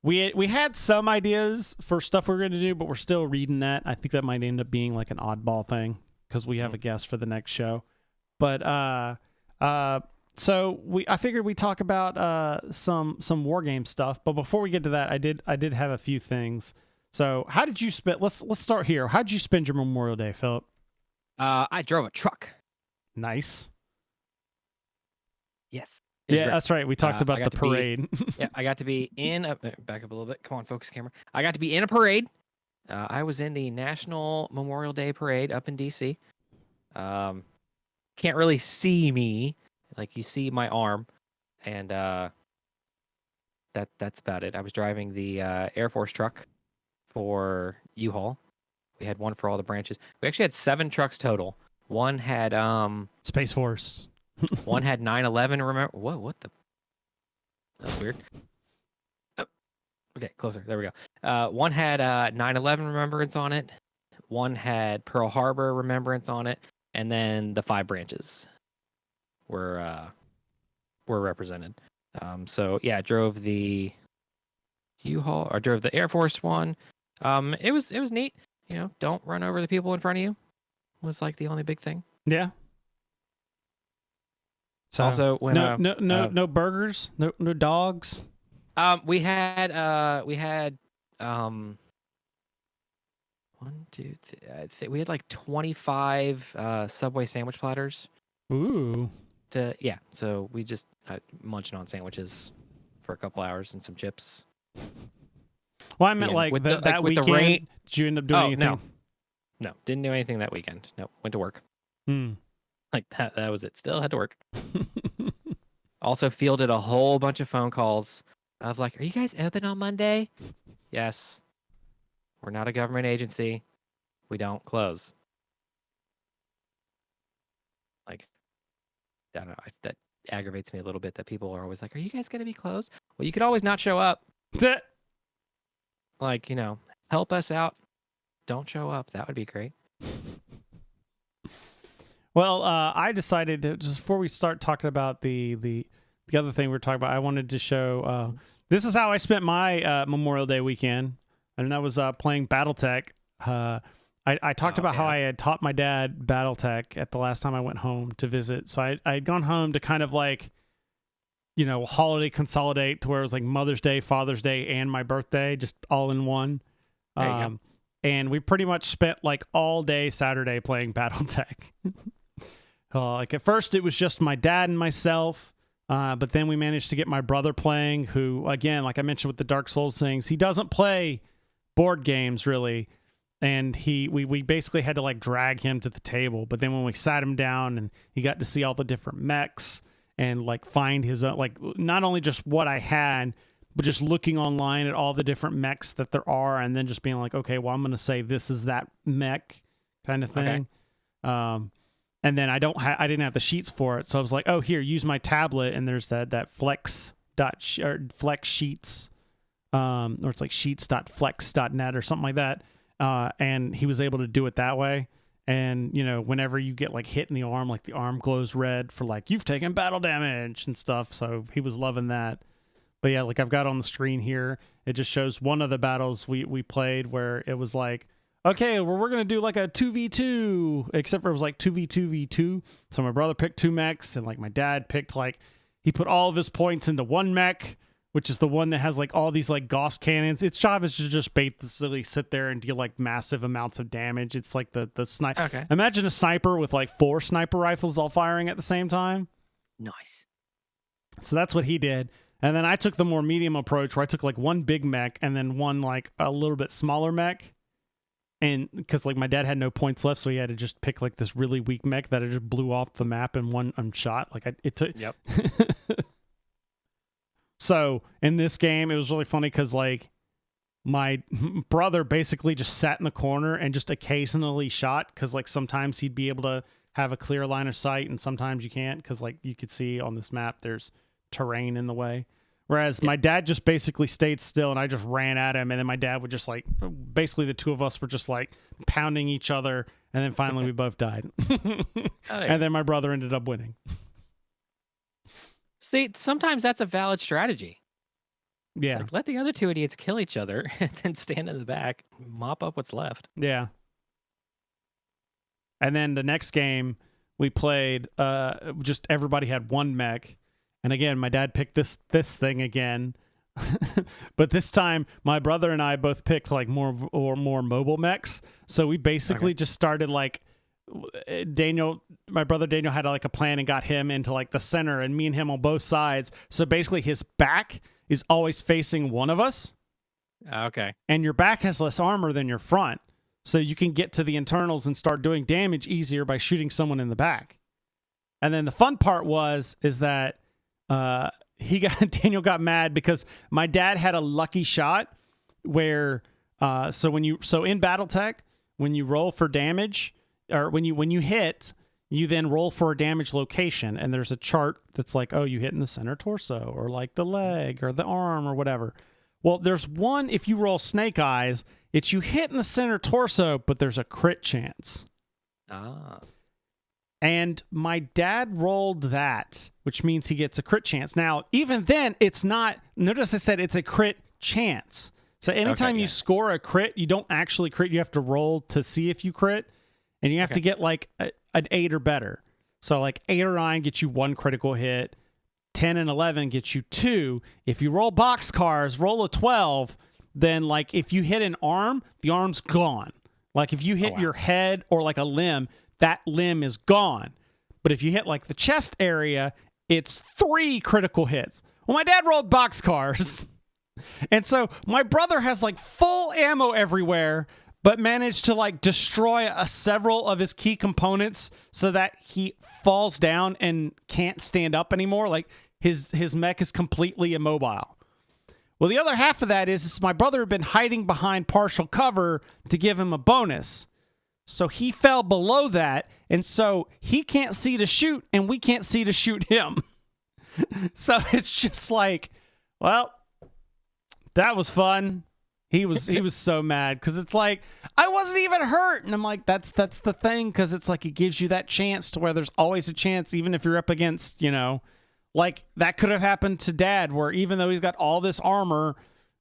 S2: we had some ideas for stuff we were going to do, but we're still reading that. I think that might end up being like an oddball thing because we have a guest for the next show. But so I figured we talk about some Wargame stuff. But before we get to that, I did have a few things. So how did you spend? Let's start here. How did you spend your Memorial Day, Philip?
S3: I drove a truck.
S2: Nice.
S3: Yes.
S2: Yeah, great. That's right. We talked about the parade.
S3: Yeah, I got to be in back up a little bit. Come on, focus camera. I got to be in a parade. I was in the National Memorial Day Parade up in DC. Can't really see me, like you see my arm, and that's about it. I was driving the Air Force truck for U-Haul. We had one for all the branches. We actually had 7 trucks total. One had
S2: Space Force.
S3: One had 9/11. Remember what the? That's weird. Oh, okay, closer. There we go. One had 9/11 remembrance on it. One had Pearl Harbor remembrance on it, and then the 5 branches were represented. So yeah, I drove the U-Haul. I drove the Air Force one. It was neat. Don't run over the people in front of you. Was like the only big thing.
S2: Yeah. So
S3: also, when
S2: no burgers, no dogs.
S3: We had 1, 2, 3, we had like 25 Subway sandwich platters.
S2: Ooh.
S3: So we just munching on sandwiches for a couple hours and some chips.
S2: Well, I meant with that weekend. The rain, did you end up doing anything?
S3: No, didn't do anything that weekend. No, went to work. Like that was it. Still had to work. Also fielded a whole bunch of phone calls of like, are you guys open on Monday? Yes. We're not a government agency. We don't close. Like, I don't know. That aggravates me a little bit that people are always like, are you guys going to be closed? Well, you could always not show up. Like, help us out. Don't show up. That would be great.
S2: Well, I decided to, just before we start talking about the other thing we're talking about, I wanted to show this is how I spent my Memorial Day weekend, and that was playing BattleTech. I talked about how I had taught my dad BattleTech at the last time I went home to visit. So I had gone home to kind of like, holiday consolidate to where it was like Mother's Day, Father's Day, and my birthday, just all in one.
S3: There you go.
S2: And we pretty much spent like all day Saturday playing BattleTech. Like at first it was just my dad and myself, but then we managed to get my brother playing, who, again, like I mentioned with the Dark Souls things, he doesn't play board games really, and we basically had to like drag him to the table. But then when we sat him down and he got to see all the different mechs and like find his own, like not only just what I had, but just looking online at all the different mechs that there are, and then just being like, okay, well, I'm going to say this is that mech kind of thing. Okay. And then I didn't have the sheets for it, so I was like, oh, here, use my tablet, and there's that flex sheets, or it's like sheets.flex.net or something like that. And he was able to do it that way. And, you know, whenever you get like hit in the arm, like the arm glows red for like, you've taken battle damage and stuff. So he was loving that. But yeah, like I've got on the screen here, it just shows one of the battles we played where it was like, okay, well, we're going to do like a 2v2, except for it was like 2v2v2. So my brother picked 2 mechs, and like my dad picked like, he put all of his points into one mech, which is the one that has like all these like Gauss cannons. Its job is to just basically sit there and deal like massive amounts of damage. It's like the sniper.
S3: Okay.
S2: Imagine a sniper with like 4 sniper rifles all firing at the same time.
S3: Nice.
S2: So that's what he did. And then I took the more medium approach where I took like one big mech and then one like a little bit smaller mech. And because like my dad had no points left, so he had to just pick like this really weak mech that I just blew off the map in one shot. Like it took.
S3: Yep.
S2: So in this game, it was really funny because like my brother basically just sat in the corner and just occasionally shot, because like sometimes he'd be able to have a clear line of sight and sometimes you can't, because like you could see on this map there's terrain in the way. Whereas my dad just basically stayed still and I just ran at him, and then my dad would just like, basically the two of us were just like pounding each other, and then finally we both died. And then my brother ended up winning.
S3: See, sometimes that's a valid strategy.
S2: Yeah.
S3: It's like, let the other 2 idiots kill each other and then stand in the back, mop up what's left.
S2: Yeah. And then the next game we played, just everybody had one mech. And again, my dad picked this thing again. But this time, my brother and I both picked like more mobile mechs. So we basically just started like, my brother Daniel had like a plan and got him into like the center, and me and him on both sides. So basically his back is always facing one of us.
S3: Okay.
S2: And your back has less armor than your front. So you can get to the internals and start doing damage easier by shooting someone in the back. And then the fun part is that Daniel got mad because my dad had a lucky shot where so in BattleTech, when you roll for damage, or when you hit, you then roll for a damage location, and there's a chart that's like, oh, you hit in the center torso, or like the leg or the arm or whatever. Well, there's one, if you roll Snake Eyes, it's you hit in the center torso, but there's a crit chance. And my dad rolled that, which means he gets a crit chance. Now, even then, it's not, notice I said it's a crit chance. So anytime you score a crit, you don't actually crit. You have to roll to see if you crit, and you have to get like an 8 or better. So like 8 or 9 gets you 1 critical hit. 10 and 11 gets you 2. If you roll boxcars, roll a 12, then like if you hit an arm, the arm's gone. Like if you hit your head or like a limb, that limb is gone. But if you hit like the chest area, it's 3 critical hits. Well, my dad rolled boxcars. And so my brother has like full ammo everywhere, but managed to like destroy several of his key components so that he falls down and can't stand up anymore. Like his mech is completely immobile. Well, the other half of that is my brother had been hiding behind partial cover to give him a bonus. So he fell below that, and so he can't see to shoot, and we can't see to shoot him. So it's just like, well, that was fun. He was so mad because it's like, I wasn't even hurt. And I'm like, that's the thing, because it's like it gives you that chance to where there's always a chance, even if you're up against, like that could have happened to Dad, where even though he's got all this armor,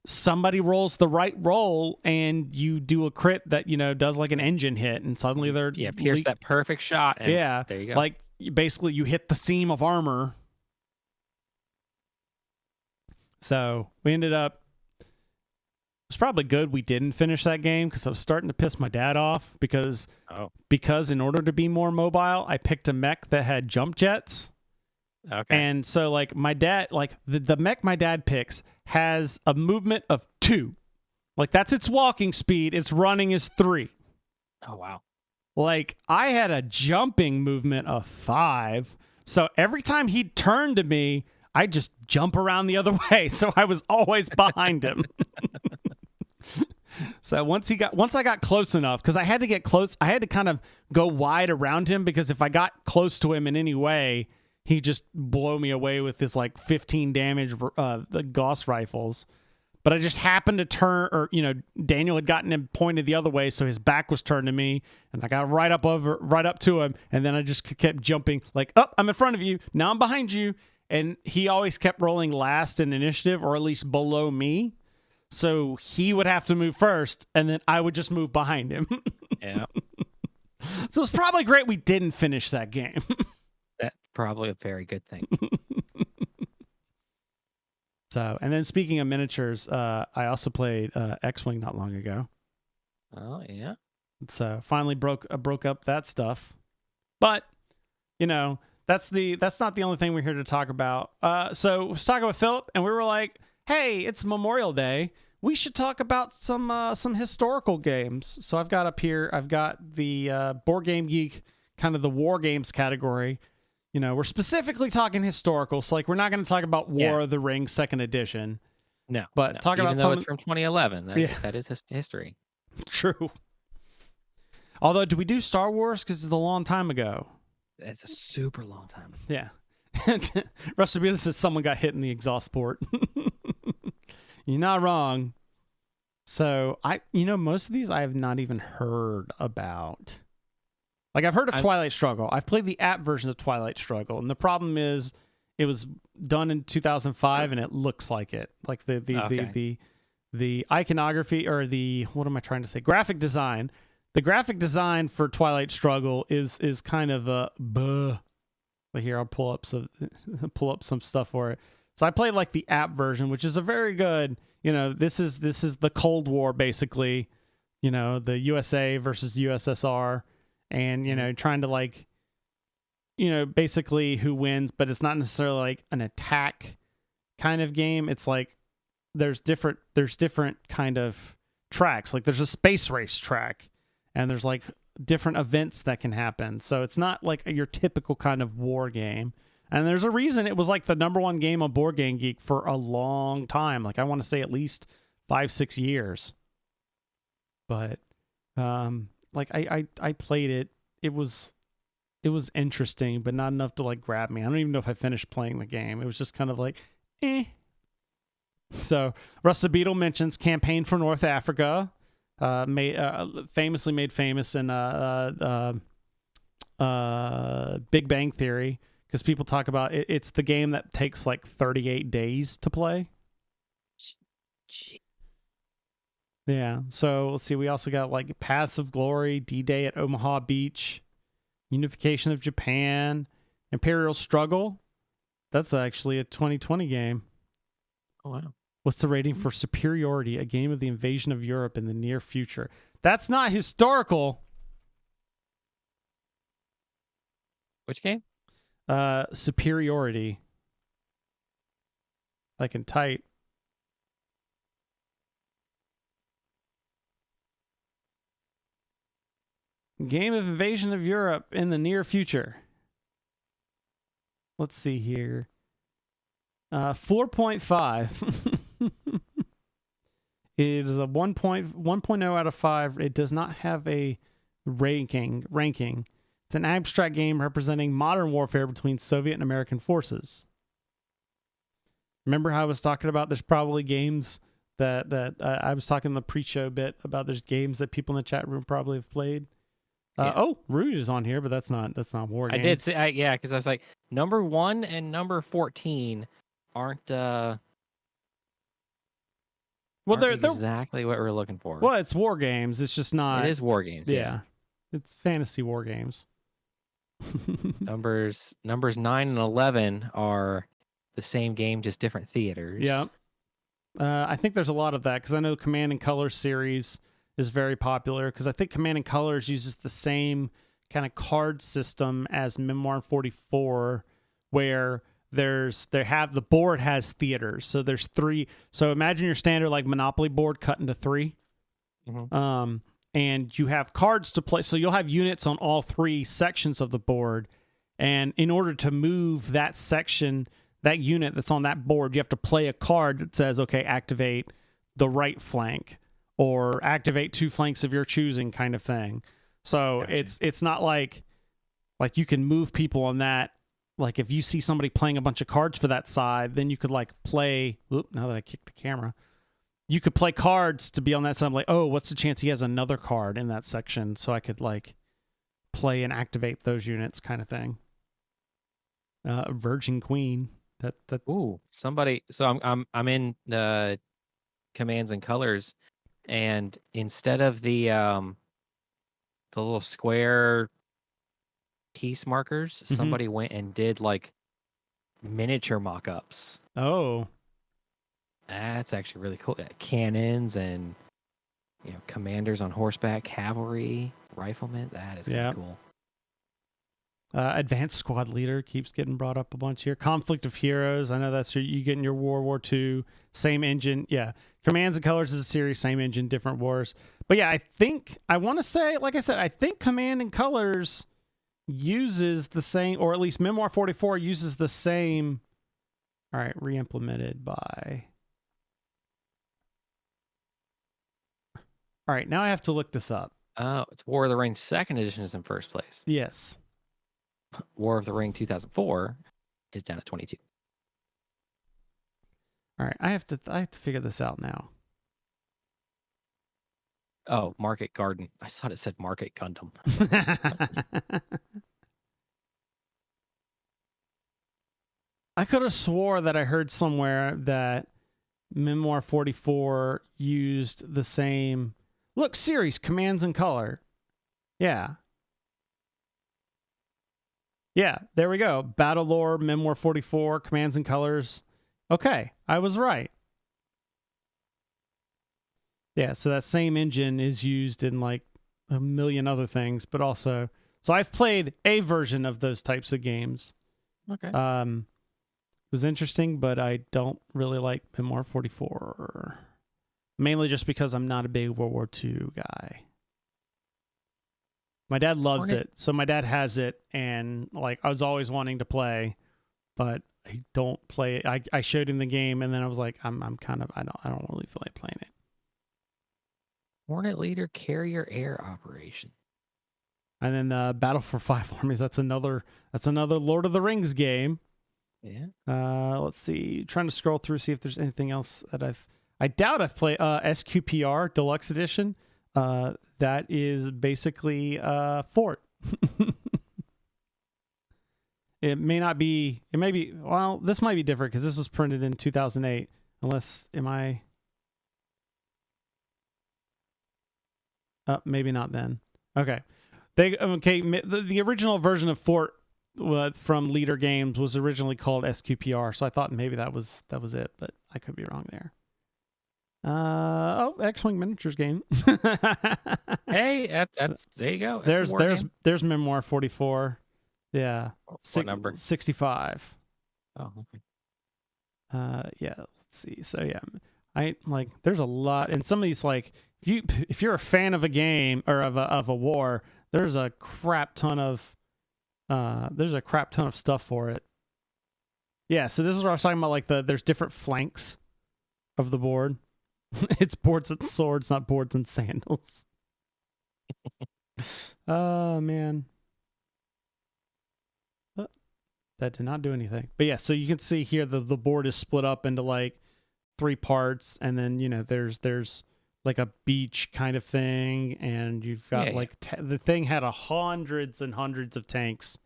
S2: somebody rolls the right roll and you do a crit that, does like an engine hit, and suddenly they're...
S3: Yeah, pierce that perfect shot. And there you go.
S2: Like basically you hit the seam of armor. So we ended up... It's probably good we didn't finish that game, because I was starting to piss my dad off because in order to be more mobile, I picked a mech that had jump jets.
S3: Okay.
S2: And so like my dad, like the mech my dad picks has a movement of 2. Like that's its walking speed. Its running is 3.
S3: Oh, wow.
S2: Like I had a jumping movement of 5. So every time he'd turn to me, I'd just jump around the other way. So I was always behind him. So once I got close enough, because I had to get close, I had to kind of go wide around him, because if I got close to him in any way, he'd just blow me away with his like 15 damage the Gauss rifles. but I just happened to turn, or Daniel had gotten him pointed the other way, so his back was turned to me, and I got right up to him, and then I just kept jumping like, oh, I'm in front of you, now I'm behind you, and he always kept rolling last in initiative, or at least below me, so he would have to move first, and then I would just move behind him.
S3: Yeah.
S2: So it's probably great we didn't finish that game.
S3: That's probably a very good thing.
S2: So, and then speaking of miniatures, I also played X-Wing not long ago.
S3: Oh, yeah.
S2: So finally broke up that stuff. But, that's not the only thing we're here to talk about. So I was talking with Philip, and we were like, hey, it's Memorial Day. We should talk about some historical games. So I've got up here, the Board Game Geek, kind of the War Games category. We're specifically talking historical. So we're not going to talk about War of the Rings 2nd edition.
S3: No.
S2: But talk about
S3: even though it's from 2011. That is history.
S2: True. Although, do we do Star Wars? Because it's a long time ago.
S3: It's a super long time ago.
S2: Yeah. Russell says someone got hit in the exhaust port. You're not wrong. So most of these I have not even heard about. I've heard of Twilight Struggle. I've played the app version of Twilight Struggle, and the problem is it was done in 2005 and it looks like it. Like the iconography, or graphic design. The graphic design for Twilight Struggle is kind of a But here I'll pull up some stuff for it. So I played the app version, which is a very good, this is the Cold War basically, the USA versus the USSR, and trying to basically who wins, but it's not necessarily an attack kind of game. It's there's different kind of tracks. There's a space race track, and there's different events that can happen. So it's not your typical kind of war game. And there's a reason it was the number one game on Board Game Geek for a long time. I want to say at least 5-6 years. But I played it. It was interesting, but not enough to grab me. I don't even know if I finished playing the game. It was just kind of eh. So Russ the Beetle mentions Campaign for North Africa, famously made famous in Big Bang Theory. Because people talk about it, it's the game that takes 38 days to play. Yeah. So let's see. We also got Paths of Glory, D-Day at Omaha Beach, Unification of Japan, Imperial Struggle. That's actually a 2020 game.
S3: Oh, wow.
S2: What's the rating for Superiority, a game of the invasion of Europe in the near future? That's not historical.
S3: Which game?
S2: Superiority. I can type. Game of invasion of Europe in the near future. Let's see here. 4.5. It is a 1.0 out of 5. It does not have a ranking. It's an abstract game representing modern warfare between Soviet and American forces. Remember how I was talking about there's probably games that I was talking in the pre-show bit about there's games that people in the chat room probably have played. Yeah. Rude is on here, but that's not war game.
S3: I did say, because I was number 1 and number 14 aren't they're exactly what we're looking for.
S2: Well, it's war games. It's just not.
S3: It is war games. Yeah.
S2: It's fantasy war games.
S3: Numbers 9 and 11 are the same game, just different theaters.
S2: Yeah. I think there's a lot of that because I know Command and Colors series is very popular because I think Command and Colors uses the same kind of card system as Memoir 44, where the board has theaters. So there's 3. So imagine your standard Monopoly board cut into 3. Mm-hmm. And you have cards to play. So you'll have units on all 3 sections of the board. And in order to move that section, that unit that's on that board, you have to play a card that says, okay, activate the right flank or activate 2 flanks of your choosing kind of thing. So gotcha. It's not like you can move people on that. If you see somebody playing a bunch of cards for that side, then you could play. Now that I kicked the camera. you could play cards to be on that side. I'm like, oh, what's the chance he has another card in that section, so I could like play and activate those units, kind of thing. Virgin Queen. That.
S3: Ooh, somebody. So I'm in commands and colors, and instead of the little square piece markers, somebody went and did like miniature mock-ups.
S2: Oh,
S3: that's actually really cool. Cannons and commanders on horseback, cavalry, riflemen. That is kind of cool.
S2: Advanced Squad Leader keeps getting brought up a bunch here. Conflict of Heroes. I know that's you get in your World War II. Same engine. Yeah. Commands and Colors is a series. Same engine, different wars. But yeah, I want to say, like I said, I think Command and Colors uses the same, or at least Memoir 44 uses the same. All right, re-implemented by. All right, now I have to look this up.
S3: Oh, it's War of the Ring 2nd edition is in first place.
S2: Yes.
S3: War of the Ring 2004 is down at 22.
S2: All right, I have to figure this out now.
S3: Oh, Market Garden. I thought it said Market Gundam.
S2: I could have swore that I heard somewhere that Memoir 44 used the same series, Commands and Color. Yeah. Yeah, there we go. Battle Lore, Memoir 44, Commands and Colors. Okay, I was right. Yeah, so that same engine is used in like a million other things, but also... So I've played a version of those types of games.
S3: Okay.
S2: It was interesting, but I don't really like Memoir 44. Mainly just because I'm not a big World War II guy. My dad loves it, so my dad has it, and like I was always wanting to play, but I don't play it. I showed him the game, and then I was like, I don't really feel like playing it.
S3: Hornet Leader Carrier Air Operation.
S2: And then Battle for Five Armies. That's another Lord of the Rings game.
S3: Yeah.
S2: Let's see. Trying to scroll through, see if there's anything else that I doubt I've played. SQPR Deluxe Edition. That is basically Fort. It may be. Well, this might be different because this was printed in 2008. Unless, maybe not then. Okay. The original version of Fort from Leader Games was originally called SQPR, so I thought maybe that was it, but I could be wrong there. X-Wing Miniatures game.
S3: Hey, that's there you go.
S2: There's Memoir 44. Yeah.
S3: What number?
S2: 65.
S3: Oh, okay.
S2: Yeah, let's see. So yeah, I like there's a lot, and some of these, like, if you're a fan of a game or of a war, there's a crap ton of stuff for it. Yeah, so this is what I was talking about, like there's different flanks of the board. It's boards and swords, not boards and sandals. Oh man. That did not do anything. But yeah, so you can see here the board is split up into like 3 parts, and then there's like a beach kind of thing, and you've got the thing had hundreds and hundreds of tanks,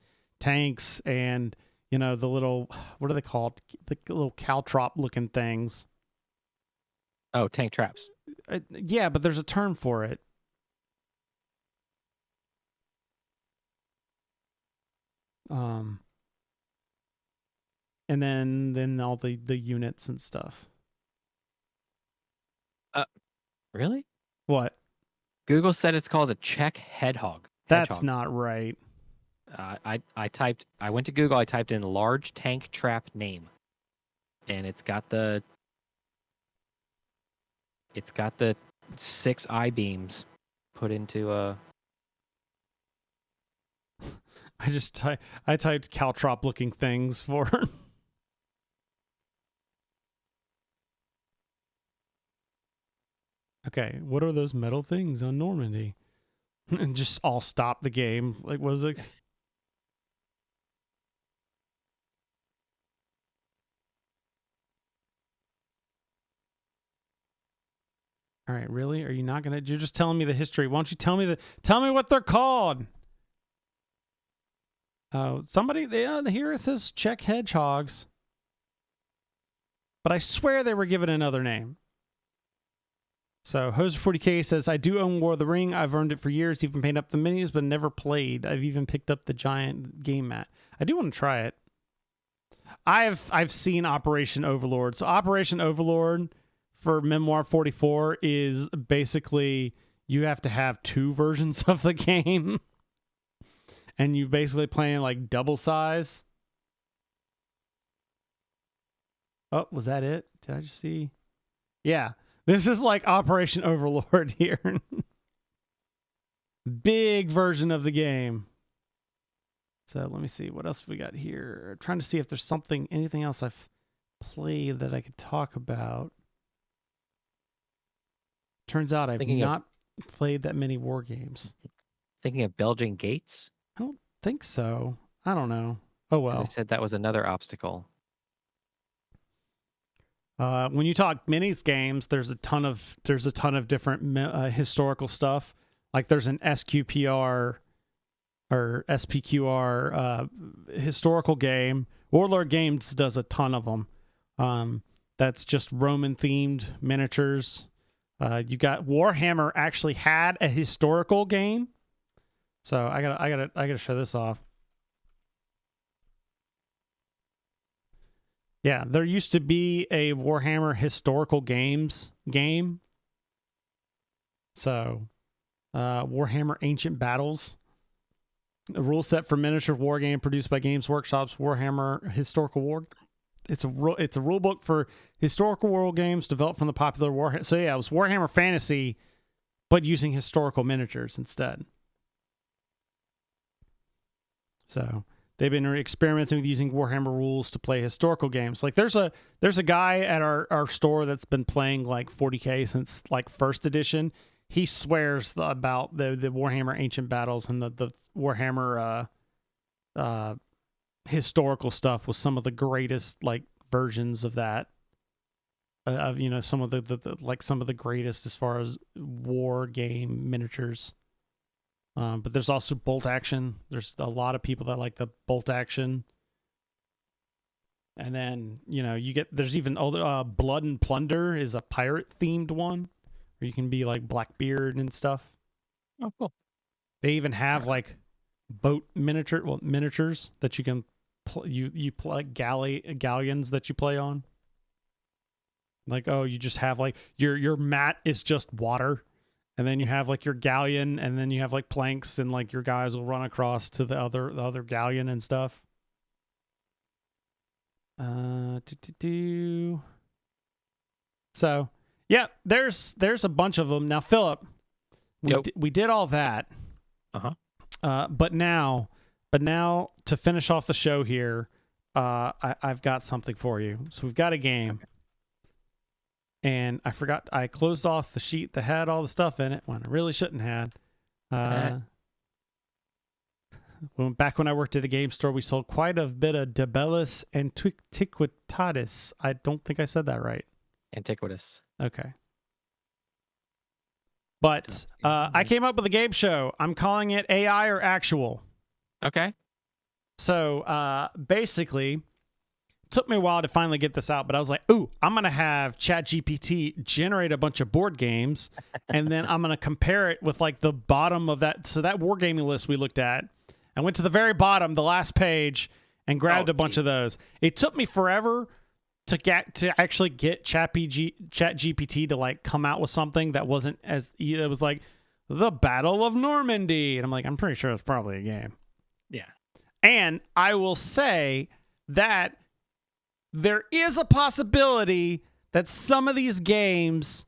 S2: and the little, what are they called? The little caltrop looking things.
S3: Oh, tank traps.
S2: Yeah, but there's a term for it. And then all the units and stuff.
S3: Really?
S2: What?
S3: Google said it's called a Czech hedgehog.
S2: That's not right.
S3: I went to Google, I typed in large tank trap name, and it's got the 6 I-beams put into a...
S2: I typed caltrop looking things for... Okay, what are those metal things on Normandy? And just all stop the game. Like, was it? All right, really? Are you not gonna? You're just telling me the history. Why don't you tell me what they're called? Oh, somebody. Here it says Czech hedgehogs, but I swear they were given another name. So Hoser40K says, I do own War of the Ring. I've earned it for years, even paid up the minis, but never played. I've even picked up the giant game mat. I do want to try it. I've seen Operation Overlord. So Operation Overlord for Memoir 44 is basically you have to have 2 versions of the game. And you basically playing like double size. Oh, was that it? Did I just see? Yeah. This is like Operation Overlord here. Big version of the game. So let me see. What else we got here? I'm trying to see if there's anything else I've played that I could talk about. Turns out I've not played that many war games.
S3: Thinking of Belgian Gates?
S2: I don't think so. I don't know. Oh, well.
S3: I said that was another obstacle.
S2: When you talk minis games, there's a ton of different historical stuff. Like there's an SQPR or SPQR historical game. Warlord Games does a ton of them. That's just Roman themed miniatures. You got Warhammer actually had a historical game. So I gotta show this off. Yeah, there used to be a Warhammer historical games game. So, Warhammer Ancient Battles, a rule set for miniature war game produced by Games Workshop's Warhammer Historical War. It's a rule book for historical war games developed from the popular Warhammer. So yeah, it was Warhammer Fantasy, but using historical miniatures instead. So they've been experimenting with using Warhammer rules to play historical games. Like there's a guy at our store that's been playing like 40K since like first edition. He swears about the Warhammer Ancient Battles and the Warhammer historical stuff was some of the greatest like versions of that. Of some of the greatest as far as war game miniatures. But there's also bolt action. There's a lot of people that like the bolt action. And then, there's even Blood and Plunder is a pirate themed one where you can be like Blackbeard and stuff.
S3: Oh, cool.
S2: They even have like boat miniatures that you can you play galleons that you play on. Like, you just have like your mat is just water. And then you have like your galleon, and then you have like planks, and like your guys will run across to the other galleon and stuff. So yeah, there's a bunch of them now. Philip, we did all that. But now to finish off the show here, I've got something for you. So we've got a game. Okay. And I forgot, I closed off the sheet that had all the stuff in it when I really shouldn't have. Back when I worked at a game store, we sold quite a bit of De Bellis Antiquitatis. I don't think I said that right.
S3: Antiquitous.
S2: Okay. But I came up with a game show. I'm calling it AI or Actual.
S3: Okay.
S2: So basically, took me a while to finally get this out, but I was like, ooh, I'm going to have ChatGPT generate a bunch of board games, and then I'm going to compare it with like the bottom of that. So that wargaming list we looked at, I went to the very bottom, the last page, and grabbed a bunch of those. It took me forever to actually get ChatGPT to like come out with something that wasn't as, it was like the Battle of Normandy. And I'm like, I'm pretty sure it's probably a game.
S3: Yeah.
S2: And I will say that there is a possibility that some of these games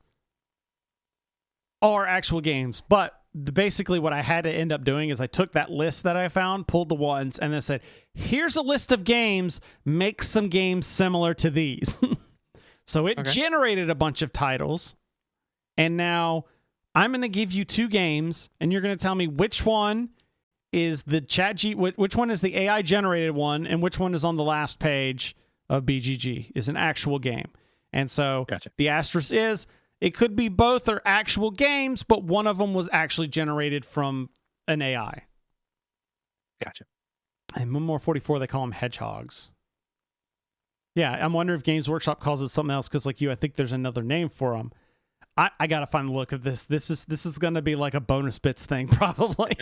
S2: are actual games, but basically what I had to end up doing is I took that list that I found, pulled the ones, and then said, here's a list of games, make some games similar to these. So it generated a bunch of titles, and now I'm going to give you 2 games, and you're going to tell me which one is the which one is the AI generated one, and which one is on the last page of BGG is an actual game. And so the asterisk is It could be both or actual games, but one of them was actually generated from an AI.
S3: Gotcha.
S2: And Moonmore 44, they call them hedgehogs. Yeah, I'm wondering if Games Workshop calls it something else, because like you, I think there's another name for them. I got to find the look of this. This is going to be like a bonus bits thing, probably.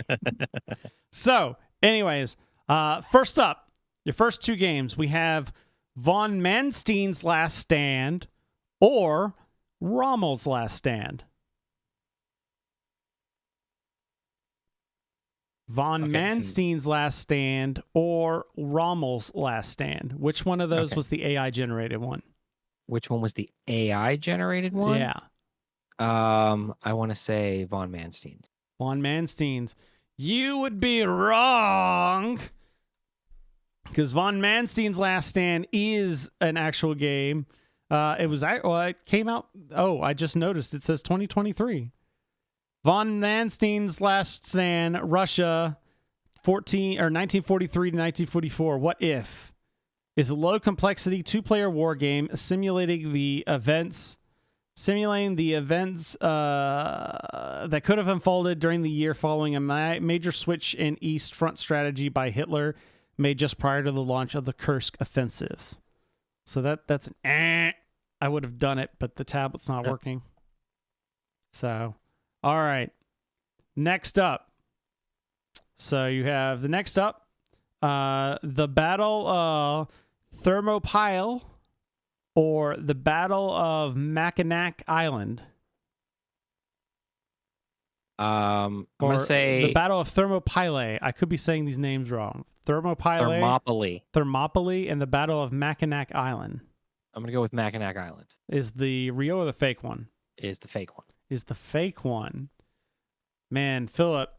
S2: So, anyways, first up, your first two games, we have Von Manstein's Last Stand or Rommel's Last Stand. Von Manstein's Last Stand or Rommel's Last Stand. Which one of those was the AI generated one?
S3: Which one was the AI generated one?
S2: Yeah.
S3: I want to say Von Manstein's.
S2: Von Manstein's. You would be wrong, because Von Manstein's Last Stand is an actual game. It came out. Oh, I just noticed it says 2023. Von Manstein's Last Stand, Russia, 1943 to 1944. What if is a low complexity 2-player war game simulating the events that could have unfolded during the year following a major switch in East Front strategy by Hitler made just prior to the launch of the Kursk offensive. So that's I would have done it, but the tablet's not working. So, all right. Next up. So you have the next up, the Battle of Thermopylae or the Battle of Mackinac Island.
S3: I'm going to say
S2: the Battle of Thermopylae. I could be saying these names wrong. Thermopylae and the Battle of Mackinac Island.
S3: I'm going to go with Mackinac Island.
S2: Is the real or the fake one?
S3: Is the fake one.
S2: Is the fake one. Man, Philip,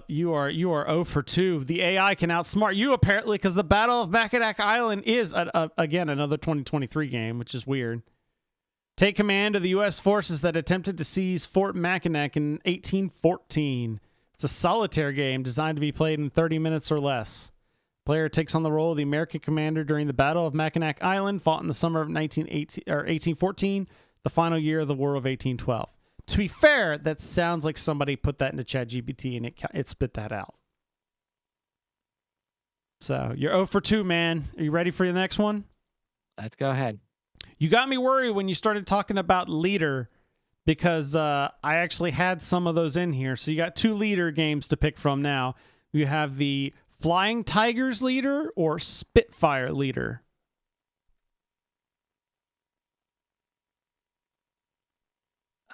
S2: you are 0 for 2. The AI can outsmart you apparently, because the Battle of Mackinac Island is again another 2023 game, which is weird. Take command of the U.S. forces that attempted to seize Fort Mackinac in 1814. It's a solitaire game designed to be played in 30 minutes or less. Player takes on the role of the American commander during the Battle of Mackinac Island, fought in the summer of 1814, the final year of the War of 1812. To be fair, that sounds like somebody put that into ChatGPT and it spit that out. So you're 0 for 2, man. Are you ready for the next one?
S3: Let's go ahead.
S2: You got me worried when you started talking about leader, because I actually had some of those in here. So you got 2 leader games to pick from now. You have the Flying Tigers leader or Spitfire leader.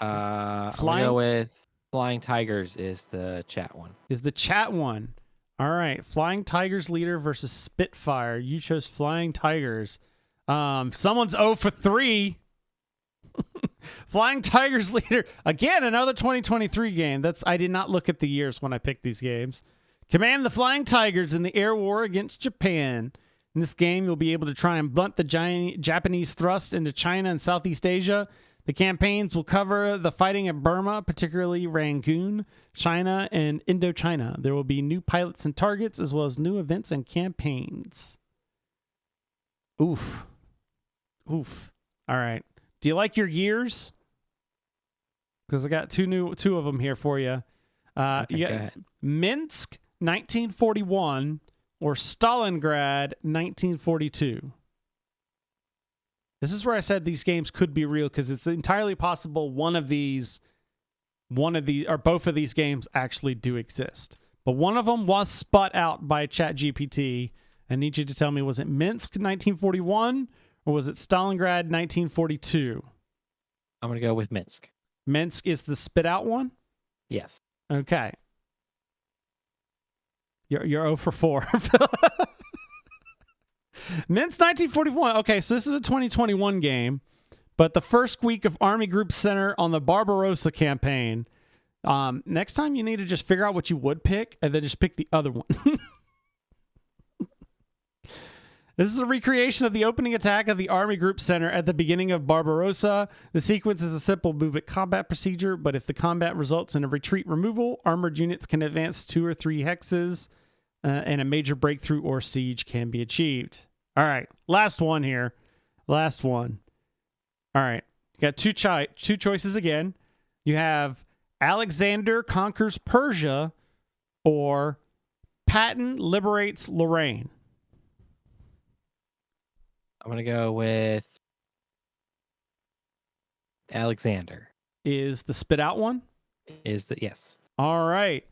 S3: I'm going to go with Flying Tigers is the chat one.
S2: Is the chat one. All right. Flying Tigers leader versus Spitfire. You chose Flying Tigers. Someone's 0 for 3. Flying Tigers leader. Again, another 2023 game. I did not look at the years when I picked these games. Command the Flying Tigers in the air war against Japan. In this game, you'll be able to try and blunt the Japanese thrust into China and Southeast Asia. The campaigns will cover the fighting in Burma, particularly Rangoon, China, and Indochina. There will be new pilots and targets, as well as new events and campaigns. Oof. All right. Do you like your years? Because I got two of them here for you.
S3: Okay,
S2: you got Minsk, 1941, or Stalingrad, 1942. This is where I said these games could be real, because it's entirely possible one of these or both of these games actually do exist. But one of them was spot out by ChatGPT. I need you to tell me, was it Minsk 1941 or was it Stalingrad 1942?
S3: I'm going to go with Minsk.
S2: Minsk is the spit out one?
S3: Yes.
S2: Okay. You're 0 for 4. Minsk 1941. Okay, so this is a 2021 game, but the first week of Army Group Center on the Barbarossa campaign. Next time you need to just figure out what you would pick and then just pick the other one. This is a recreation of the opening attack of the Army Group Center at the beginning of Barbarossa. The sequence is a simple movement combat procedure, but if the combat results in a retreat removal, armored units can advance 2 or 3 hexes, and a major breakthrough or siege can be achieved. All right, last one here. Last one. All right, You got two choices again. You have Alexander conquers Persia or Patton liberates Lorraine.
S3: I'm going to go with Alexander.
S2: Is the spit out one?
S3: Yes.
S2: All right.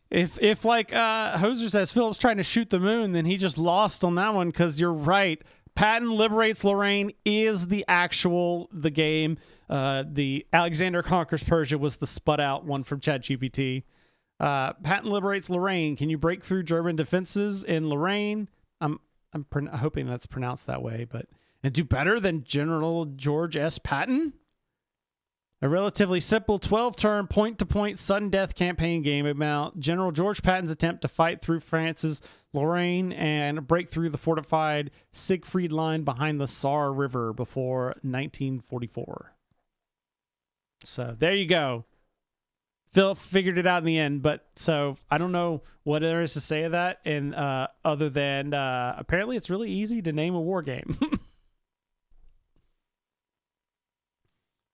S2: If like Hoser says Philip's trying to shoot the moon, then he just lost on that one because you're right. Patton liberates Lorraine is the game. The Alexander conquers Persia was the sput out one from ChatGPT. Patton liberates Lorraine. Can you break through German defenses in Lorraine? I'm hoping that's pronounced that way, and do better than General George S. Patton? A relatively simple 12-turn point-to-point sudden death campaign game about General George Patton's attempt to fight through France's Lorraine and break through the fortified Siegfried line behind the Saar River before 1944. So there you go. Phil figured it out in the end, but so I don't know what there is to say of that, and other than apparently it's really easy to name a war game.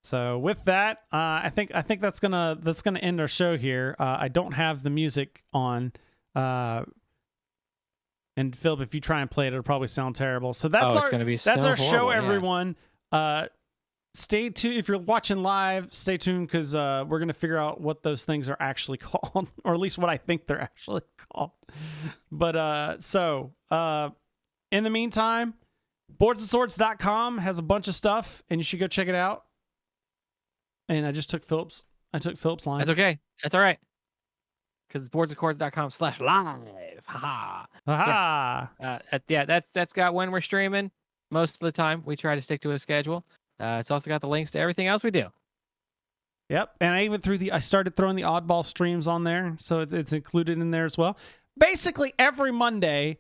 S2: So with that, I think that's gonna end our show here. I don't have the music on, and Philip, if you try and play it, it'll probably sound terrible. So that's our show, everyone. Stay tuned if you're watching live. Stay tuned because we're gonna figure out what those things are actually called, or at least what I think they're actually called. But in the meantime, boardsandswords.com has a bunch of stuff, and you should go check it out. And I took Philip's line.
S3: That's okay. That's all right. Because it's boardsandcords.com/live. Haha.
S2: Aha.
S3: That's got when we're streaming. Most of the time, we try to stick to a schedule. It's also got the links to everything else we do.
S2: Yep. And I started throwing the oddball streams on there, so it's included in there as well. Basically every Monday,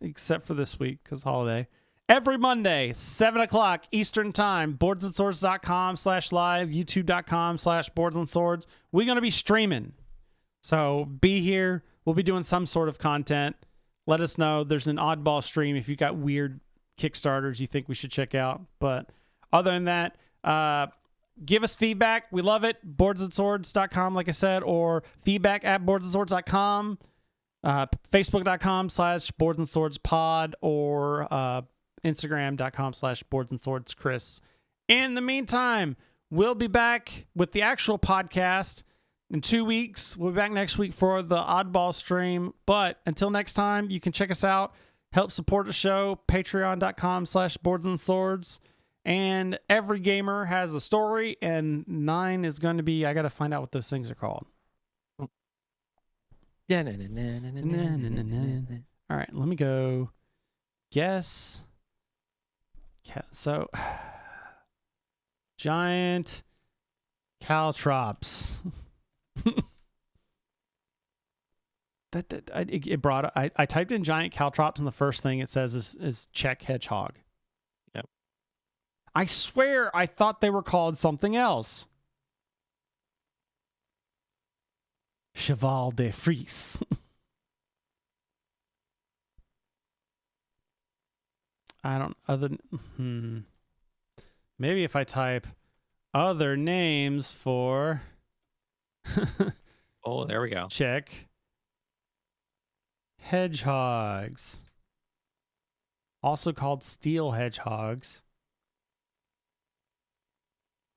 S2: except for this week because holiday. Every Monday, 7 o'clock Eastern Time, boardsandswords.com/live, youtube.com/boardsandswords. We're going to be streaming. So be here. We'll be doing some sort of content. Let us know. There's an oddball stream if you've got weird Kickstarters you think we should check out. But other than that, give us feedback. We love it. Boardsandswords.com, like I said, or feedback@boardsandswords.com, facebook.com/boardsandswordspod, or Instagram.com/boardsandswordschris. In the meantime, we'll be back with the actual podcast in 2 weeks. We'll be back next week for the oddball stream. But until next time, you can check us out. Help support the show. Patreon.com/boardsandswords. And every gamer has a story, and 9 is going to be, I got to find out what those things are called. All right, let me go. Guess. So, giant caltrops. I typed in giant caltrops, and the first thing it says is check hedgehog.
S3: Yep.
S2: I swear I thought they were called something else. Cheval de Frise. I don't maybe if I type other names for
S3: oh, there we go.
S2: Check hedgehogs, also called steel hedgehogs.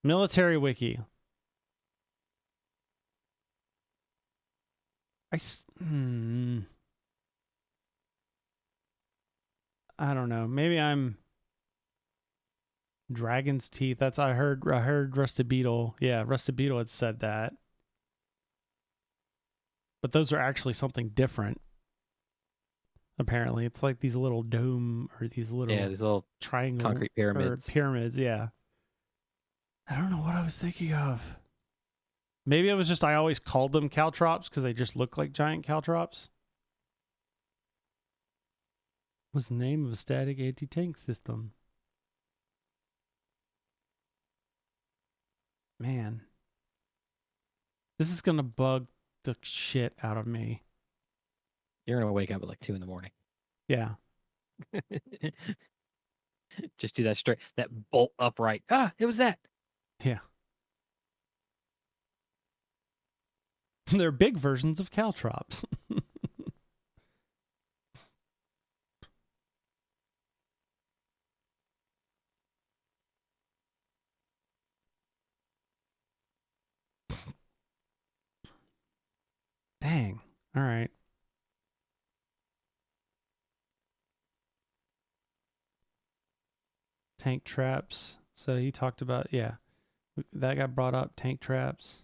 S2: Military wiki. I don't know. Maybe I'm Dragon's Teeth. That's I heard Rusted Beetle. Yeah, Rusted Beetle had said that. But those are actually something different. Apparently, it's like these little dome or these little triangle
S3: concrete pyramids.
S2: Pyramids, yeah. I don't know what I was thinking of. Maybe it was just I always called them caltrops because they just look like giant caltrops. Was the name of a static anti-tank system. Man. This is going to bug the shit out of me.
S3: You're going to wake up at like 2 a.m.
S2: Yeah.
S3: Just do that straight, that bolt upright. Ah, it was that.
S2: Yeah. They're big versions of caltrops. Dang. All right. Tank traps. So he talked about, yeah, that got brought up. Tank traps.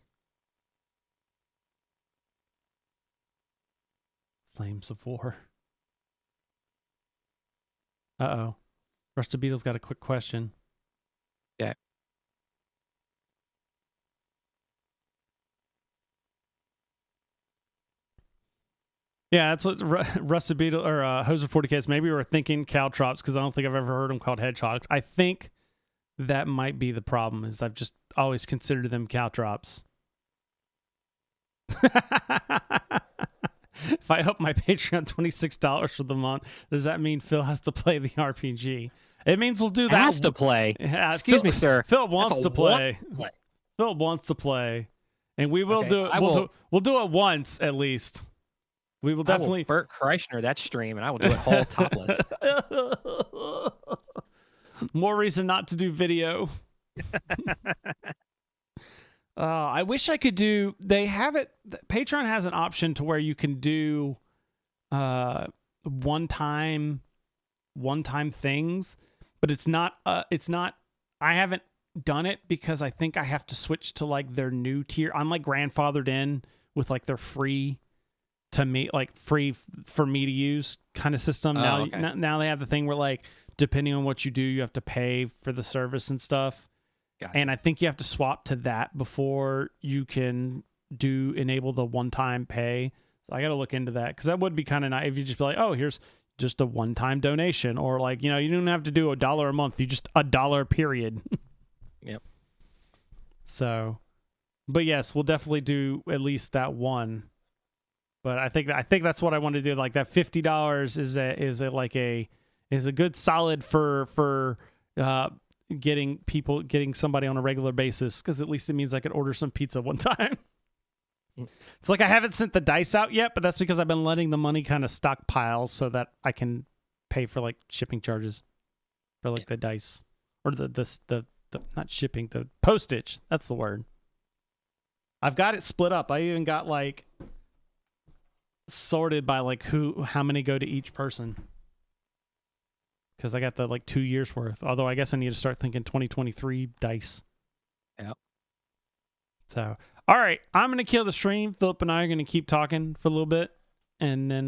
S2: Flames of War. Uh-oh. Rusted Beetle's got a quick question.
S3: Yeah.
S2: Yeah, that's what Rusted Beetle or Hoser 40K. Maybe we were thinking caltrops because I don't think I've ever heard them called hedgehogs. I think that might be the problem. Is I've just always considered them caltrops. If I up my Patreon $26 for the month, does that mean Phil has to play the RPG? It means we'll do that.
S3: Has to play. Excuse me, sir.
S2: Phil wants to play. Phil wants to play, and we will do it. We'll do it once at least. We will definitely
S3: Bert Kreischer that stream, and I will do it whole topless.
S2: More reason not to do video. I wish I could do. They have it. Patreon has an option to where you can do one-time things, but it's not. I haven't done it because I think I have to switch to like their new tier. I'm like grandfathered in with like their free. To me, like free for me to use kind of system. Now they have the thing where like depending on what you do, you have to pay for the service and stuff. Gotcha. And I think you have to swap to that before you can enable the one-time pay. So I got to look into that because that would be kind of nice if you just be like, oh, here's just a one-time donation, or like you don't have to do $1 a month. You just $1 period.
S3: Yep.
S2: So, but yes, we'll definitely do at least that one. But I think that's what I want to do. Like that $50 is a good solid for getting somebody on a regular basis, because at least it means I could order some pizza one time. It's like I haven't sent the dice out yet, but that's because I've been letting the money kind of stockpile so that I can pay for like shipping charges for like the dice or the not shipping, the postage. That's the word. I've got it split up. I even got like sorted by like how many go to each person, because I got the like 2 years worth, although I guess I need to start thinking 2023 dice.
S3: Yep.
S2: So all right, I'm gonna kill the stream. Philip and I are gonna keep talking for a little bit, and then